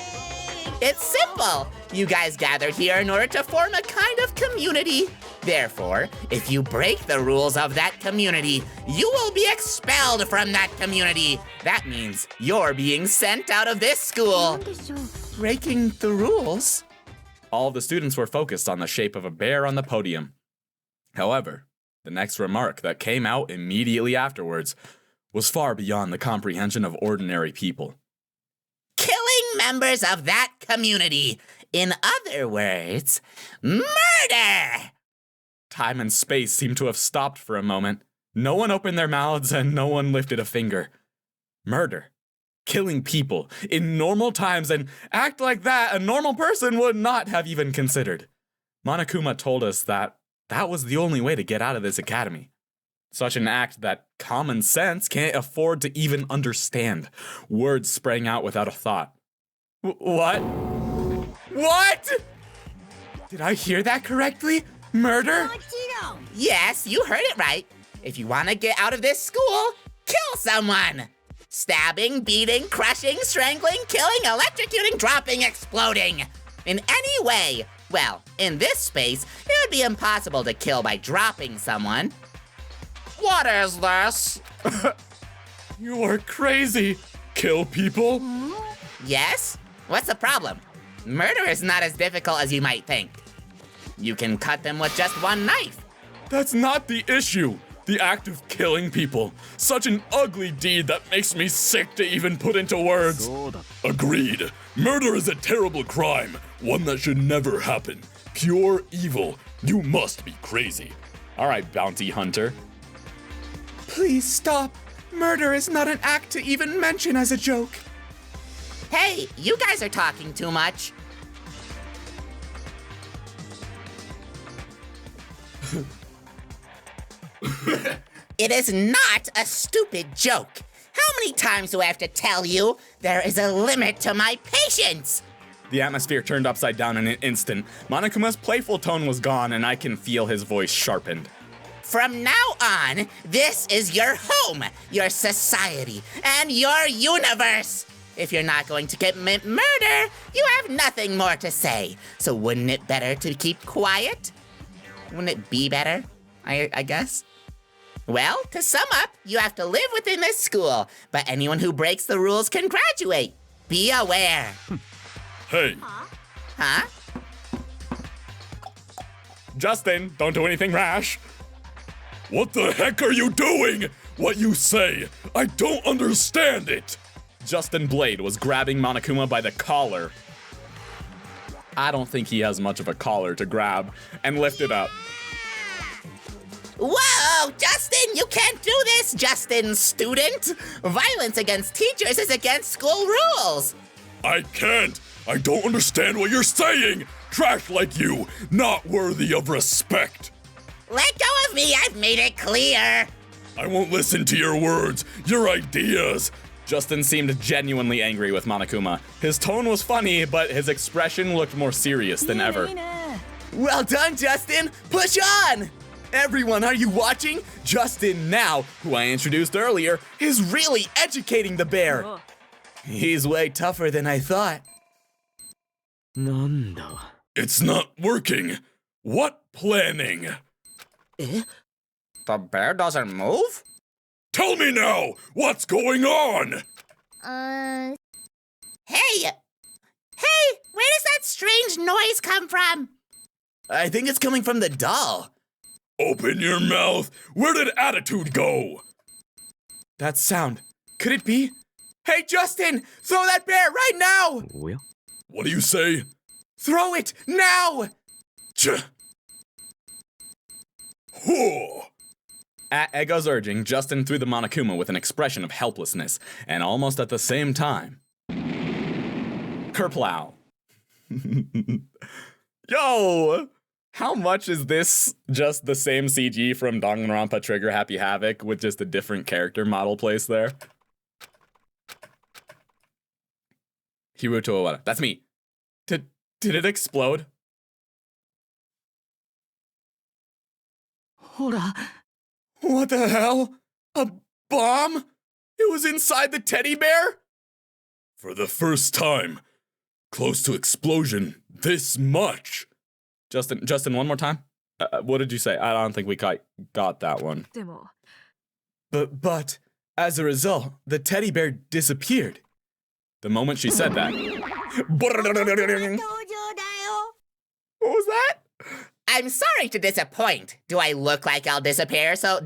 It's simple. You guys gathered here in order to form a kind of community. Therefore, if you break the rules of that community, you will be expelled from that community. That means you're being sent out of this school. Breaking the rules? All the students were focused on the shape of a bear on the podium. However, the next remark that came out immediately afterwards was far beyond the comprehension of ordinary people. Killing members of that community. In other words, murder! Time and space seemed to have stopped for a moment. No one opened their mouths and no one lifted a finger. Murder. Killing people in normal times, an act like that a normal person would not have even considered. Monokuma told us that that was the only way to get out of this academy. Such an act that common sense can't afford to even understand. Words sprang out without a thought. What? What? Did I hear that correctly? Murder? Yes, you heard it right. If you want to get out of this school, kill someone. Stabbing, beating, crushing, strangling, killing, electrocuting, dropping, exploding. In any way. Well, in this space, it would be impossible to kill by dropping someone. What is this? You are crazy. Kill people? Yes? What's the problem? Murder is not as difficult as you might think. You can cut them with just one knife. That's not the issue. The act of killing people. Such an ugly deed that makes me sick to even put into words. Agreed. Murder is a terrible crime. One that should never happen. Pure evil. You must be crazy. All right, bounty hunter. Please stop. Murder is not an act to even mention as a joke. Hey, you guys are talking too much. It is not a stupid joke. How many times do I have to tell you? There is a limit to my patience. The atmosphere turned upside down in an instant. Monokuma's playful tone was gone, and I can feel his voice sharpened. From now on, this is your home, your society, and your universe. If you're not going to commit murder, you have nothing more to say. So wouldn't it better to keep quiet? Wouldn't it be better, I guess? Well, to sum up, you have to live within this school, but anyone who breaks the rules can graduate. Be aware. Hey, Huh? Justin, don't do anything rash. what the heck are you doing? what you say. I don't understand it. Justin Blade was grabbing Monokuma by the collar. I don't think he has much of a collar to grab, and lift it up. Whoa, Justin, you can't do this, Justin, student. Violence against teachers is against school rules. I can't. I don't understand what you're saying. Trash like you, not worthy of respect. Let go of me, I've made it clear. I won't listen to your words, your ideas. Justin seemed genuinely angry with Monokuma. His tone was funny, but his expression looked more serious than ever. Well done, Justin. Push on. Everyone, are you watching? Justin now, who I introduced earlier, is really educating the bear. He's way tougher than I thought. It's not working. What planning? The bear doesn't move? Tell me now, what's going on? Hey, where does that strange noise come from? I think it's coming from the doll. Open your mouth. Where did attitude go? That sound. Could it be? Hey, Justin! Throw that bear right now! What do you say? Throw it now! Whoa. At Ego's urging, Justin threw the Monokuma with an expression of helplessness, and almost at the same time, kerplow. Yo! How much is this just the same CG from Danganronpa Trigger Happy Havoc with just a different character model placed there? Hiruto Owada. That's me. Did it explode? What the hell? A bomb? It was inside the teddy bear? For the first time, close to explosion this much. Justin, one more time. What did you say? I don't think we got that one. But as a result, the teddy bear disappeared. The moment she said that. What was that? I'm sorry to disappoint. Do I look like I'll disappear so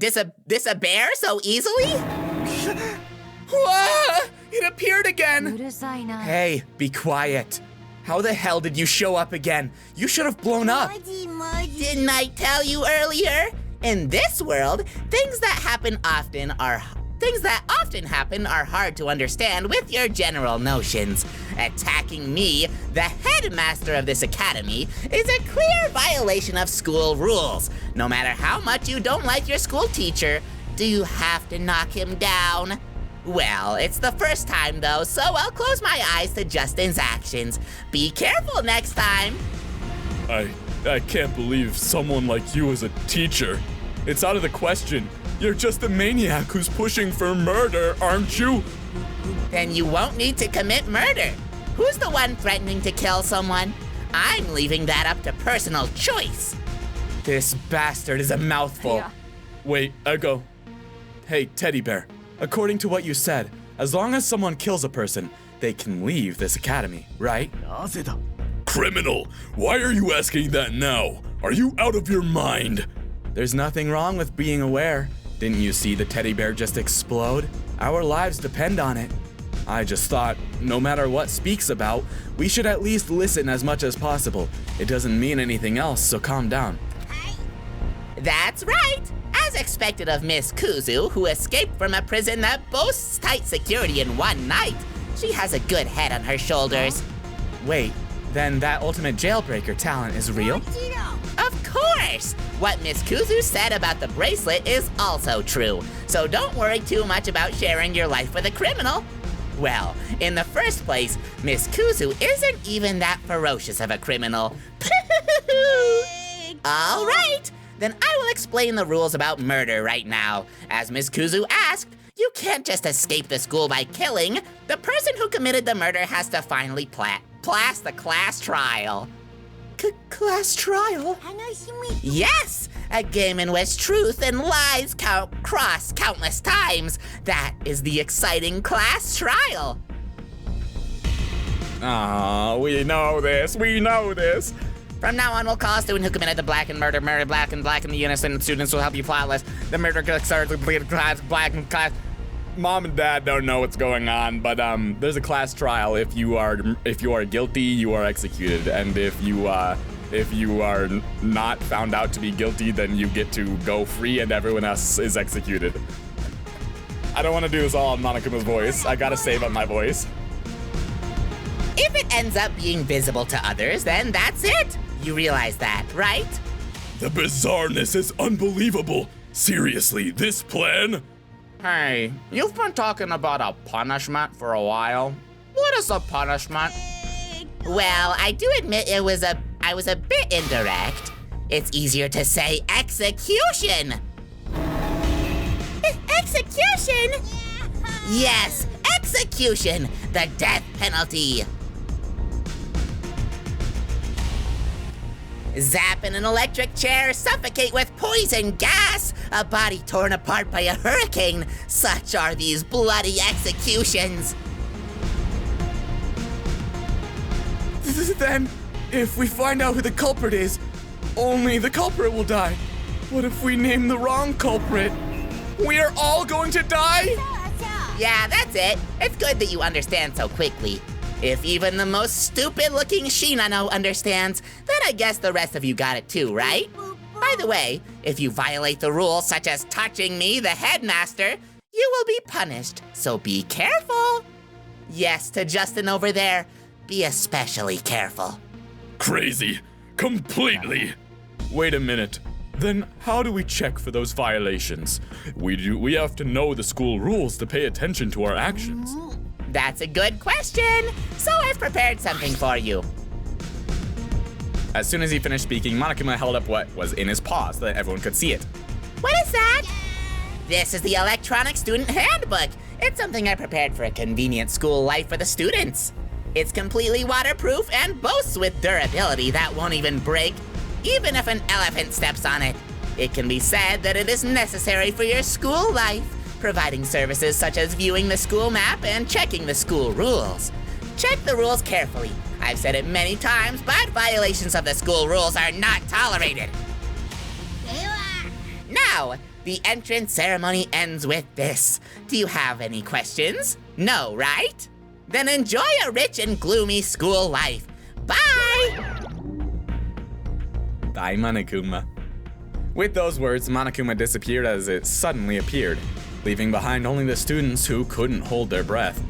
easily? Whoa! It appeared again! うるさいな。 Hey, be quiet. How the hell did you show up again? You should have blown up. Didn't I tell you earlier? In this world, things that often happen are hard to understand with your general notions. Attacking me, the headmaster of this academy, is a clear violation of school rules. No matter how much you don't like your school teacher, do you have to knock him down? Well, it's the first time though, so I'll close my eyes to Justin's actions. Be careful next time. I can't believe someone like you is a teacher. It's out of the question. You're just a maniac who's pushing for murder, aren't you? Then you won't need to commit murder. Who's the one threatening to kill someone? I'm leaving that up to personal choice. This bastard is a mouthful. Wait, Ego. Hey, teddy bear. According to what you said, as long as someone kills a person, they can leave this academy, right? Criminal, why are you asking that now? Are you out of your mind? There's nothing wrong with being aware. Didn't you see the teddy bear just explode? Our lives depend on it. I just thought, no matter what Speaks about, we should at least listen as much as possible. It doesn't mean anything else, so calm down. That's right. As expected of Miss Kuzu, who escaped from a prison that boasts tight security in one night, she has a good head on her shoulders. Wait, then that ultimate jailbreaker talent is real? Of course! What Miss Kuzu said about the bracelet is also true, so don't worry too much about sharing your life with a criminal. Well, in the first place, Miss Kuzu isn't even that ferocious of a criminal. All right, then I will explain the rules about murder right now. As Miss Kuzu asked, you can't just escape the school by killing. The person who committed the murder has to finally pass the class trial. Class trial? Yes! A game in which truth and lies cross countless times. That is the exciting class trial. Ah, we know this. From now on, we'll call a student who committed the black and murder black in the unison. Students will help you plot list. The murder starts with class, black and class. Mom and Dad don't know what's going on, but there's a class trial. If you are guilty, you are executed, and if you are not found out to be guilty, then you get to go free, and everyone else is executed. I don't want to do this all in Monokuma's voice. I gotta save up my voice. If it ends up being visible to others, then that's it. You realize that, right? The bizarreness is unbelievable. Seriously, this plan? Hey, you've been talking about a punishment for a while. What is a punishment? Well, I do admit I was a bit indirect. It's easier to say execution. Execution? Yes, execution, the death penalty. Zap in an electric chair, suffocate with poison gas, a body torn apart by a hurricane. Such are these bloody executions. Then, if we find out who the culprit is, only the culprit will die. What if we name the wrong culprit? We are all going to die? Yeah, that's it. It's good that you understand so quickly. If even the most stupid-looking Shinano understands, then I guess the rest of you got it too, right? By the way, if you violate the rules such as touching me, the headmaster, you will be punished, so be careful. Yes, to Justin over there, be especially careful. Crazy. Completely. Wait a minute. Then how do we check for those violations? We have to know the school rules to pay attention to our actions. That's a good question. So I've prepared something for you. As soon as he finished speaking, Monokuma held up what was in his paw so that everyone could see it. What is that? This is the electronic student handbook. It's something I prepared for a convenient school life for the students. It's completely waterproof and boasts with durability that won't even break, even if an elephant steps on it. It can be said that it is necessary for your school life, providing services such as viewing the school map and checking the school rules. Check the rules carefully. I've said it many times, but violations of the school rules are not tolerated. Now, the entrance ceremony ends with this. Do you have any questions? No, right? Then enjoy a rich and gloomy school life. Bye! Bye, Monokuma. With those words, Monokuma disappeared as it suddenly appeared, leaving behind only the students who couldn't hold their breath.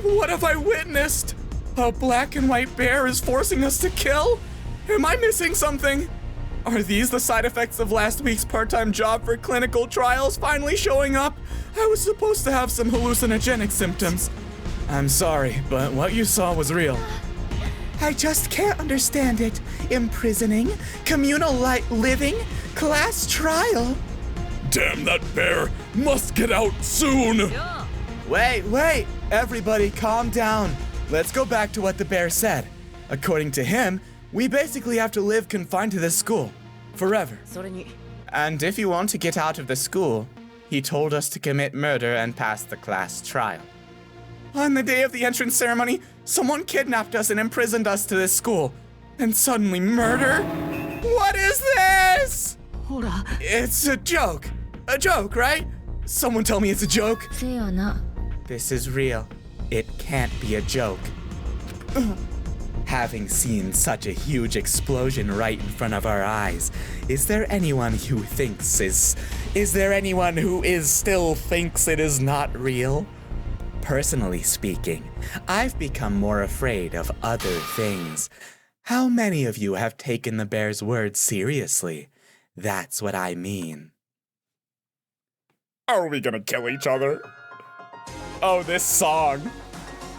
What have I witnessed? A black and white bear is forcing us to kill? Am I missing something? Are these the side effects of last week's part-time job for clinical trials finally showing up? I was supposed to have some hallucinogenic symptoms. I'm sorry, but what you saw was real. I just can't understand it. Imprisoning, communal living, class trial. Damn, that bear must get out soon. Wait, everybody calm down. Let's go back to what the bear said. According to him, we basically have to live confined to this school forever. And if you want to get out of the school, he told us to commit murder and pass the class trial. On the day of the entrance ceremony, someone kidnapped us and imprisoned us to this school. And suddenly murder? What is this? It's a joke. A joke, right? Someone tell me it's a joke. This is real. It can't be a joke. Having seen such a huge explosion right in front of our eyes, is there anyone who still thinks it is not real? Personally speaking, I've become more afraid of other things. How many of you have taken the bear's words seriously? That's what I mean. Are we gonna kill each other? Oh, this song.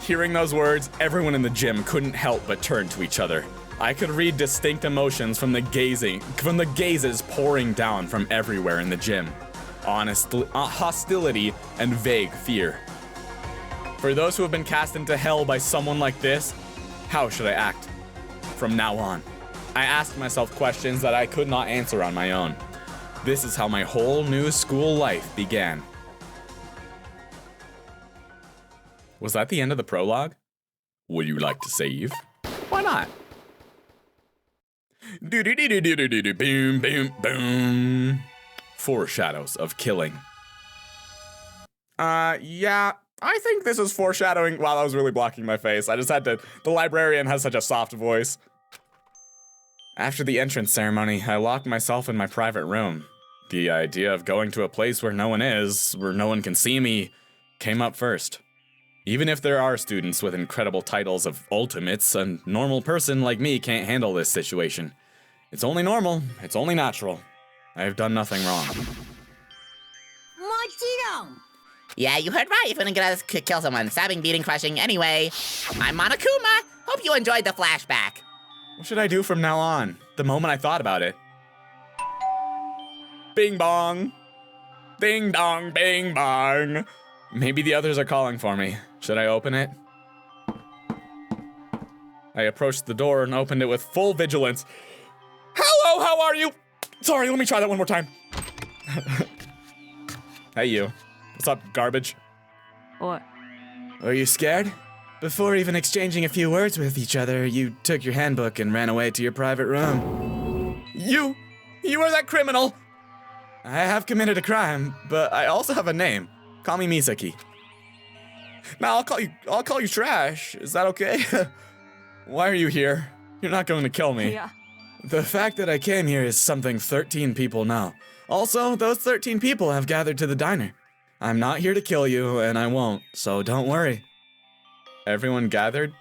Hearing those words, everyone in the gym couldn't help but turn to each other. I could read distinct emotions from the gazes pouring down from everywhere in the gym. Hostility and vague fear. For those who have been cast into hell by someone like this, how should I act? From now on, I asked myself questions that I could not answer on my own. This is how my whole new school life began. Was that the end of the prologue? Would you like to save? Why not? Boom, boom, boom. Foreshadows of killing. Yeah, I think this is foreshadowing. Wow, that was really blocking my face. I just had to. The librarian has such a soft voice. After the entrance ceremony, I locked myself in my private room. The idea of going to a place where no one is, where no one can see me, came up first. Even if there are students with incredible titles of ultimates, a normal person like me can't handle this situation. It's only normal, it's only natural. I have done nothing wrong. Yeah, you heard right. If you're gonna get us kill someone, stabbing, beating, crushing. Anyway, I'm Monokuma. Hope you enjoyed the flashback. What should I do from now on? The moment I thought about it. Bing bong. Ding dong, bing bong. Maybe the others are calling for me. Should I open it? I approached the door and opened it with full vigilance. Hello, how are you? Sorry, let me try that one more time. Hey, you. What's up, garbage? What? Are you scared? Before even exchanging a few words with each other, you took your handbook and ran away to your private room. You are that criminal. I have committed a crime, but I also have a name. Call me Misaki. Now I'll call you trash. Is that okay? Why are you here? You're not going to kill me. Yeah. The fact that I came here is something 13 people know. Also, those 13 people have gathered to the diner. I'm not here to kill you, and I won't, so don't worry. Everyone gathered?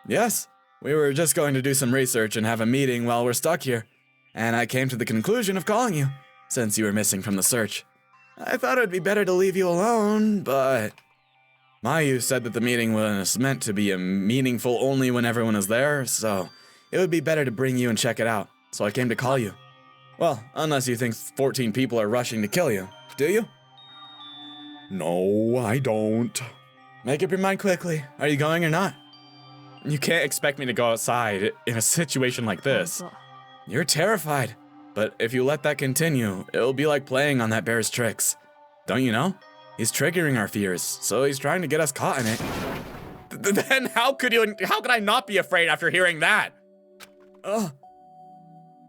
Yes, we were just going to do some research and have a meeting while we're stuck here. And I came to the conclusion of calling you, since you were missing from the search. I thought it would be better to leave you alone, but Mayu said that the meeting was meant to be meaningful only when everyone is there, so it would be better to bring you and check it out. So I came to call you. Well, unless you think 14 people are rushing to kill you. Do you? No, I don't. Make up your mind quickly. Are you going or not? You can't expect me to go outside in a situation like this. You're terrified. But if you let that continue, it'll be like playing on that bear's tricks. Don't you know? He's triggering our fears, so he's trying to get us caught in it. Then how could I not be afraid after hearing that? Ugh.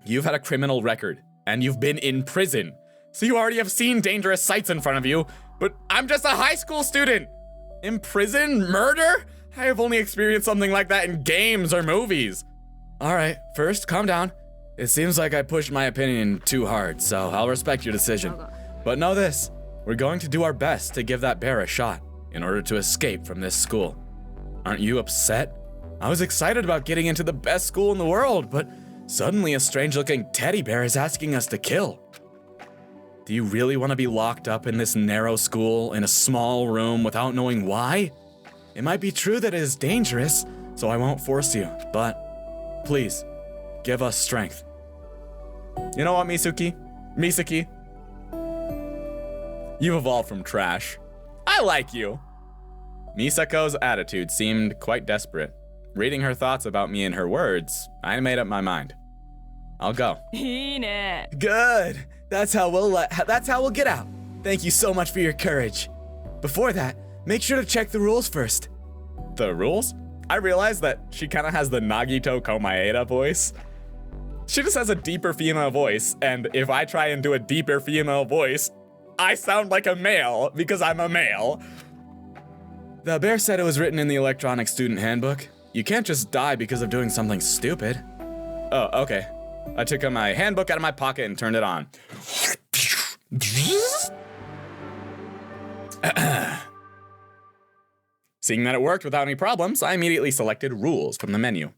You've had a criminal record, and you've been in prison. So you already have seen dangerous sights in front of you, but I'm just a high school student. In prison? Murder? I have only experienced something like that in games or movies. All right, first, calm down. It seems like I pushed my opinion too hard, so I'll respect your decision. But know this, we're going to do our best to give that bear a shot in order to escape from this school. Aren't you upset? I was excited about getting into the best school in the world, but suddenly a strange-looking teddy bear is asking us to kill. Do you really want to be locked up in this narrow school in a small room without knowing why? It might be true that it is dangerous, so I won't force you, but please, give us strength. You know what, Misaki? You've evolved from trash. I like you. Misako's attitude seemed quite desperate. Reading her thoughts about me in her words, I made up my mind. I'll go. Good. That's how we'll get out. Thank you so much for your courage. Before that, make sure to check the rules first. The rules? I realized that she kind of has the Nagito Komaeda voice. She just has a deeper female voice, and if I try and do a deeper female voice, I sound like a male because I'm a male. The bear said it was written in the electronic student handbook. You can't just die because of doing something stupid. Oh, okay. I took my handbook out of my pocket and turned it on. Seeing that it worked without any problems, I immediately selected rules from the menu.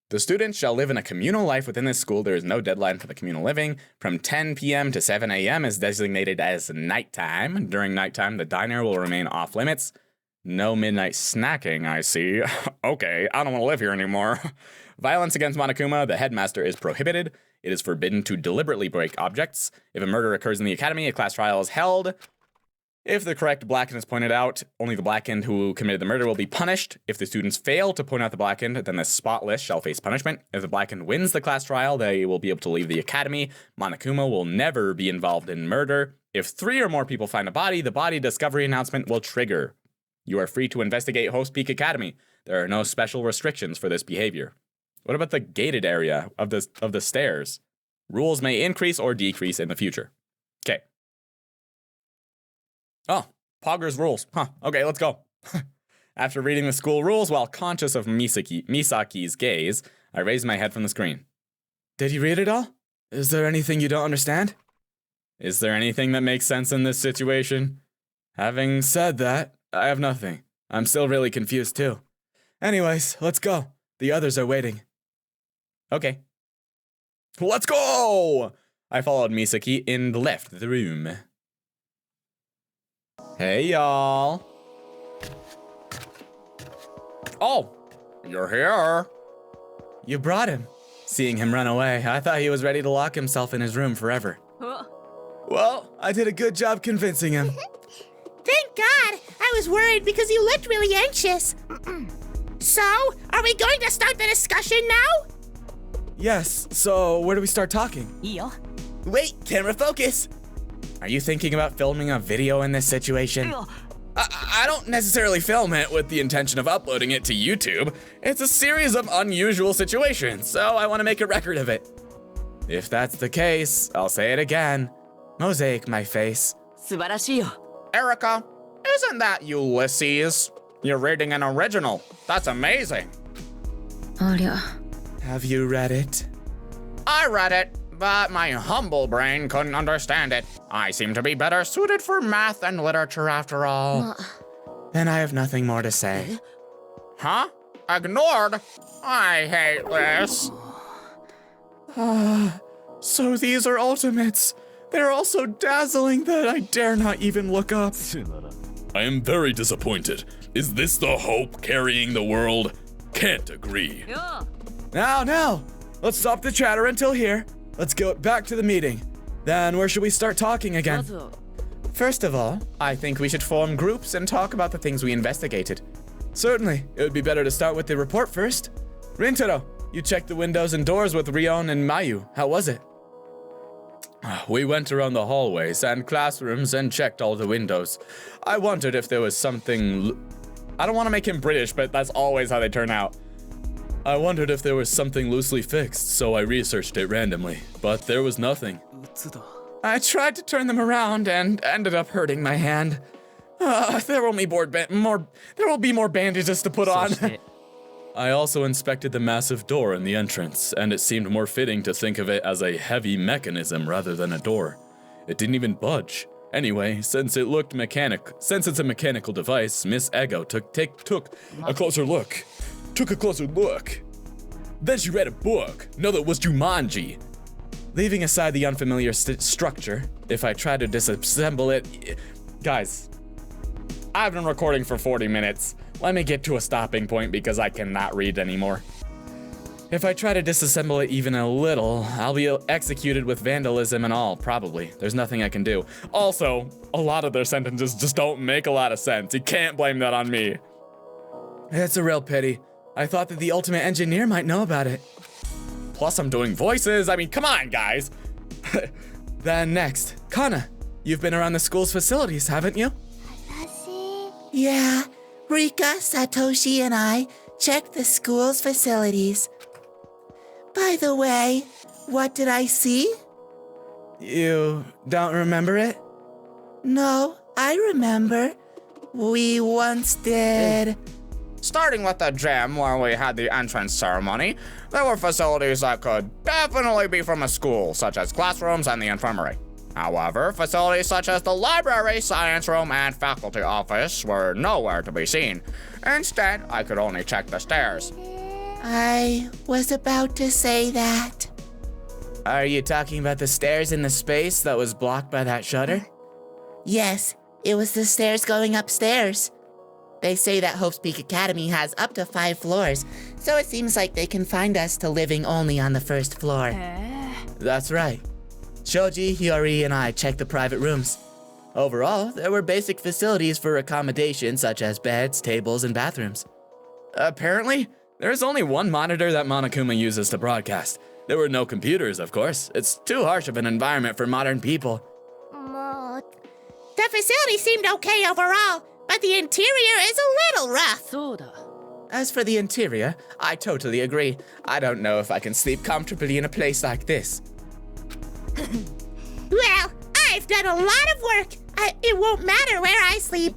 The students shall live in a communal life within this school. There is no deadline for the communal living. From 10 p.m. to 7 a.m. is designated as nighttime. During nighttime, the diner will remain off limits. No midnight snacking, I see. Okay, I don't want to live here anymore. Violence against Monokuma, the headmaster, is prohibited. It is forbidden to deliberately break objects. If a murder occurs in the academy, a class trial is held. If the correct Blackened is pointed out, only the Blackened who committed the murder will be punished. If the students fail to point out the Blackened, then the spotless shall face punishment. If the Blackened wins the class trial, they will be able to leave the academy. Monokuma will never be involved in murder. If 3 or more people find a body, the body discovery announcement will trigger. You are free to investigate Host Peak Academy. There are no special restrictions for this behavior. What about the gated area of the stairs? Rules may increase or decrease in the future. Okay. Oh, Pogger's rules. Huh. Okay, let's go. After reading the school rules while conscious of Misaki's gaze, I raised my head from the screen. Did you read it all? Is there anything you don't understand? Is there anything that makes sense in this situation? Having said that, I have nothing. I'm still really confused too. Anyways, let's go. The others are waiting. Okay. Let's go! I followed Misaki and left the room. Hey, y'all. Oh, you're here. You brought him. Seeing him run away, I thought he was ready to lock himself in his room forever. Well, I did a good job convincing him. Thank God! I was worried because you looked really anxious. So, are we going to start the discussion now? Yes, so where do we start talking? いいよ Wait, camera focus! Are you thinking about filming a video in this situation? I don't necessarily film it with the intention of uploading it to YouTube. It's a series of unusual situations, so I want to make a record of it. If that's the case, I'll say it again. Mosaic my face. 素晴らしいよ Erica, isn't that Ulysses? You're reading an original. That's amazing. ありゃ Have you read it? I read it, but my humble brain couldn't understand it. I seem to be better suited for math and literature after all. Then I have nothing more to say. Huh? Ignored? I hate this. So these are ultimates. They're all so dazzling that I dare not even look up. I am very disappointed. Is this the hope carrying the world? Can't agree. よ Now, let's stop the chatter until here. Let's go back to the meeting. Then where should we start talking ま again? ず First of all, I think we should form groups and talk about the things we investigated. Certainly, it would be better to start with the report first. Rintaro, you checked the windows and doors with Rion and Mayu. How was it? We went around the hallways and classrooms and checked all the windows. I wondered if there was something... I don't want to make him British, but that's always how they turn out. I wondered if there was something loosely fixed, so I researched it randomly, but there was nothing. 鬱だ I tried to turn them around and ended up hurting my hand. There will be more bandages to put そ on. して I also inspected the massive door in the entrance, and it seemed more fitting to think of it as a heavy mechanism rather than a door. It didn't even budge. Anyway, since it's a mechanical device, Miss Ego took a closer look. Then she read a book. No, that was Jumanji. Leaving aside the unfamiliar structure, if I try to disassemble it... Guys, I've been recording for 40 minutes. Let me get to a stopping point because I cannot read anymore. If I try to disassemble it even a little, I'll be executed with vandalism and all, probably. There's nothing I can do. Also, a lot of their sentences just don't make a lot of sense. You can't blame that on me. It's a real pity. I thought that the ultimate engineer might know about it. Plus, I'm doing voices. I mean, come on, guys. Then next, Kana, you've been around the school's facilities, haven't you? Yeah, Rika, Satoshi, and I checked the school's facilities. By the way, what did I see? You don't remember it? No, I remember. We once did. Starting with the gym where we had the entrance ceremony, there were facilities that could definitely be from a school, such as classrooms and the infirmary. However, facilities such as the library, science room, and faculty office were nowhere to be seen. Instead, I could only check the stairs. I was about to say that. Are you talking about the stairs in the space that was blocked by that shutter? Yes, it was the stairs going upstairs. They say that Hope's Peak Academy has up to 5 floors, so it seems like they can find us to living only on the first floor. That's right. Shoji, Hiyori, and I checked the private rooms. Overall, there were basic facilities for accommodation such as beds, tables, and bathrooms. Apparently, there's only one monitor that Monokuma uses to broadcast. There were no computers, of course. It's too harsh of an environment for modern people. The facility seemed okay overall, but the interior is a little rough. そうだ As for the interior, I totally agree. I don't know if I can sleep comfortably in a place like this. Well, I've done a lot of work. It won't matter where I sleep.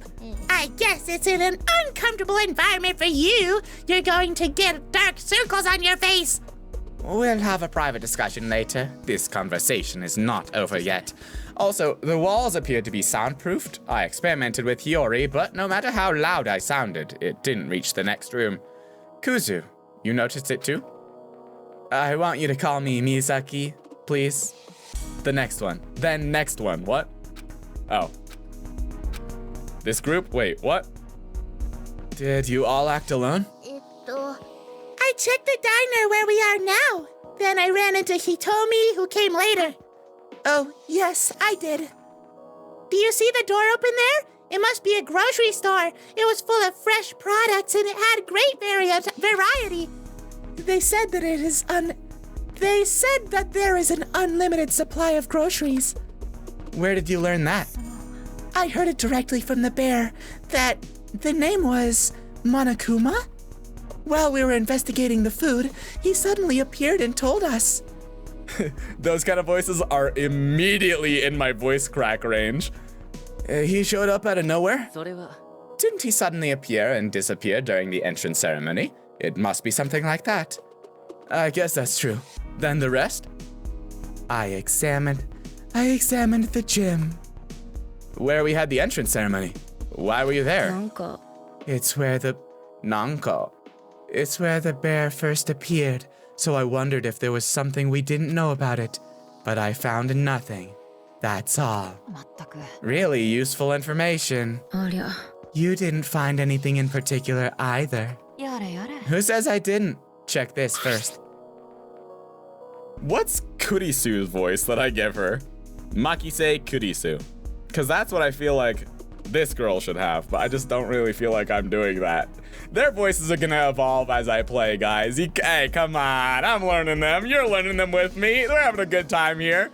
I guess it's in an uncomfortable environment for you. You're going to get dark circles on your face. We'll have a private discussion later. This conversation is not over yet. Also, the walls appeared to be soundproofed. I experimented with Hiyori, but no matter how loud I sounded, it didn't reach the next room. Kuzu, you noticed it too? I want you to call me Misaki, please. The next one. Then next one. What? Oh. This group? Wait, what? Did you all act alone? I checked the diner where we are now. Then I ran into Hitomi, who came later. Oh, yes, I did. Do you see the door open there? It must be a grocery store. It was full of fresh products and it had great variety. They said that there is an unlimited supply of groceries. Where did you learn that? I heard it directly from the bear that the name was Monokuma. While we were investigating the food, he suddenly appeared and told us. Those kind of voices are immediately in my voice crack range. He showed up out of nowhere? Didn't he suddenly appear and disappear during the entrance ceremony? It must be something like that. I guess that's true. Then the rest? I examined the gym. Where we had the entrance ceremony. Why were you there? Nanka. It's where the bear first appeared, so I wondered if there was something we didn't know about it. But I found nothing. That's all. まったく。 Really useful information. ありゃ。 You didn't find anything in particular either. やれやれ。 Who says I didn't? Check this first. What's Kurisu's voice that I give her? Makise Kurisu. Because that's what I feel like this girl should have, but I just don't really feel like I'm doing that. Their voices are gonna evolve as I play, guys. Hey, come on, I'm learning them. You're learning them with me. We're having a good time here.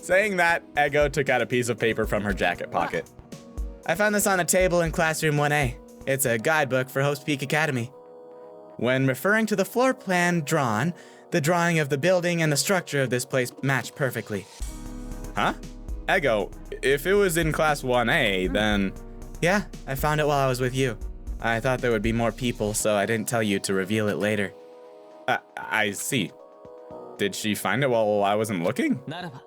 Saying that, Ego took out a piece of paper from her jacket pocket. I found this on a table in classroom 1A. It's a guidebook for Hope's Peak Academy. When referring to the floor plan drawn, the drawing of the building and the structure of this place match perfectly. Huh? Ego, if it was in class 1A, then... Yeah, I found it while I was with you. I thought there would be more people, so I didn't tell you to reveal it later. I see. Did she find it while I wasn't looking? ならば。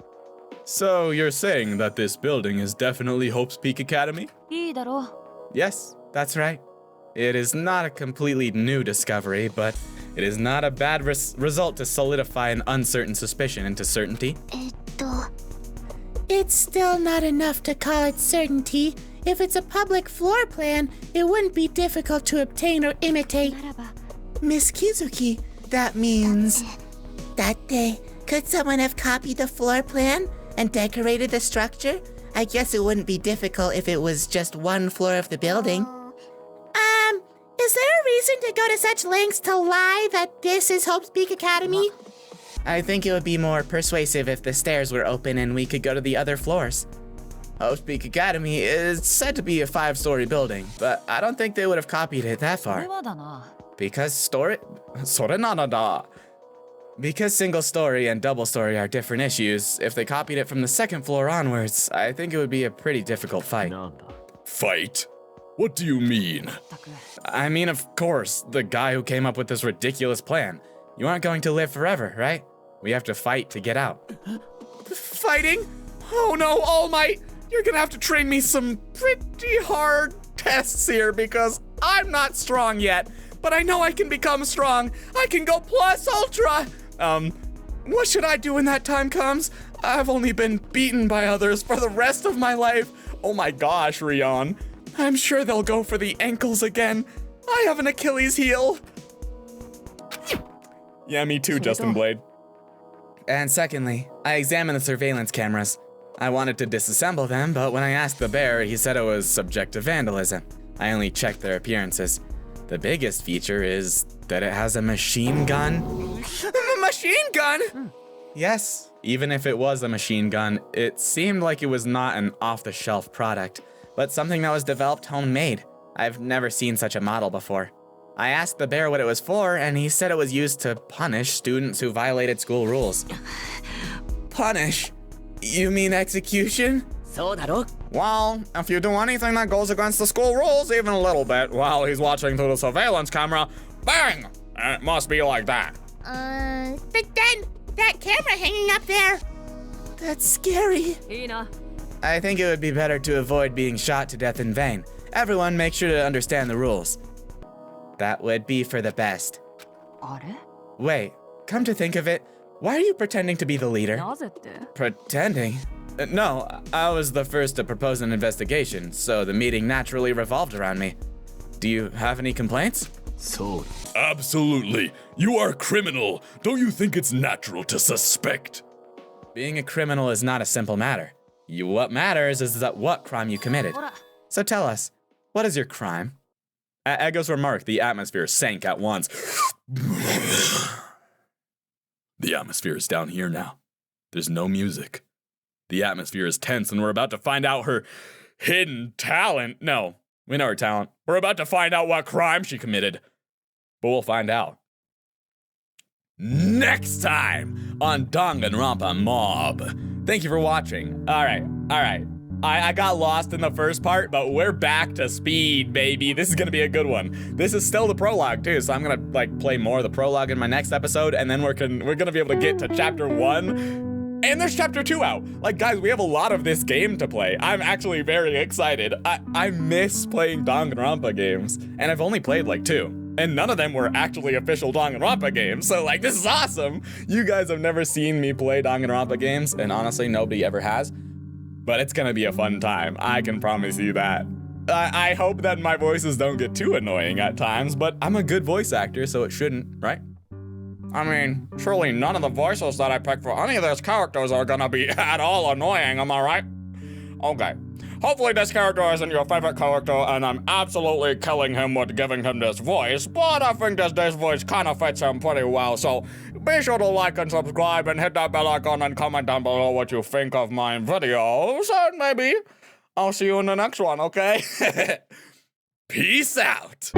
So you're saying that this building is definitely Hope's Peak Academy? いいだろう。 Yes, that's right. It is not a completely new discovery, but it is not a bad result to solidify an uncertain suspicion into certainty. It's still not enough to call it certainty. If it's a public floor plan, it wouldn't be difficult to obtain or imitate. ならば。 Miss Kizuki, that means... Date, could someone have copied the floor plan and decorated the structure? I guess it wouldn't be difficult if it was just one floor of the building. Is there a reason to go to such lengths to lie that this is Hope's Peak Academy? I think it would be more persuasive if the stairs were open and we could go to the other floors. Hope's Peak Academy is said to be a 5-story building, but I don't think they would have copied it that これ far. はだな。 Because single story and double story are different issues. If they copied it from the second floor onwards, I think it would be a pretty difficult fight. なんだ。 Fight? What do you mean? まったく。 I mean, of course, the guy who came up with this ridiculous plan. You aren't going to live forever, right? We have to fight to get out. Fighting? Oh no, All Might! You're gonna have to train me some pretty hard tests here because I'm not strong yet. But I know I can become strong. I can go plus ultra! What should I do when that time comes? I've only been beaten by others for the rest of my life. Oh my gosh, Rion. I'm sure they'll go for the ankles again. I have an Achilles heel. Yeah, me too, Justin Blade. And secondly, I examined the surveillance cameras. I wanted to disassemble them, but when I asked the bear, he said it was subject to vandalism. I only checked their appearances. The biggest feature is that it has a machine gun. A machine gun? Yes, even if it was a machine gun, it seemed like it was not an off-the-shelf product, but something that was developed homemade. I've never seen such a model before. I asked the bear what it was for, and he said it was used to punish students who violated school rules. Punish? You mean execution? そうだろ Well, if you do anything that goes against the school rules even a little bit while he's watching through the surveillance camera, bang! And it must be like that. But then, that camera hanging up there. That's scary. いいな I think it would be better to avoid being shot to death in vain. Everyone make sure to understand the rules. That would be for the best. あれ Wait, come to think of it, why are you pretending to be the leader? なぜって Pretending? No, I was the first to propose an investigation, so the meeting naturally revolved around me. Do you have any complaints? そう Absolutely. You are a criminal. Don't you think it's natural to suspect? Being a criminal is not a simple matter. What matters is that what crime you committed. ほら So tell us, what is your crime? At Ego's remark, the atmosphere sank at once. The atmosphere is down here now. There's no music. The atmosphere is tense, and we're about to find out her hidden talent. No, we know her talent. We're about to find out what crime she committed. But we'll find out next time on Danganronpa Mauve. Thank you for watching. All right. I got lost in the first part, but we're back to speed, baby. This is gonna be a good one. This is still the prologue too, so I'm gonna like play more of the prologue in my next episode, and then we're gonna be able to get to chapter 1. And there's chapter 2 out. Like, guys, we have a lot of this game to play. I'm actually very excited. I miss playing Danganronpa games, and I've only played like 2. And none of them were actually official Danganronpa games, so like, this is awesome. You guys have never seen me play Danganronpa games, and honestly, nobody ever has. But it's gonna be a fun time, I can promise you that. I hope that my voices don't get too annoying at times, but I'm a good voice actor, so it shouldn't, right? I mean, surely none of the voices that I pick for any of those characters are gonna be at all annoying, am I right? Okay. Hopefully this character isn't your favorite character, and I'm absolutely killing him with giving him this voice, but I think this voice kind of fits him pretty well, so be sure to like and subscribe and hit that bell icon and comment down below what you think of my videos, and maybe I'll see you in the next one, okay? Peace out!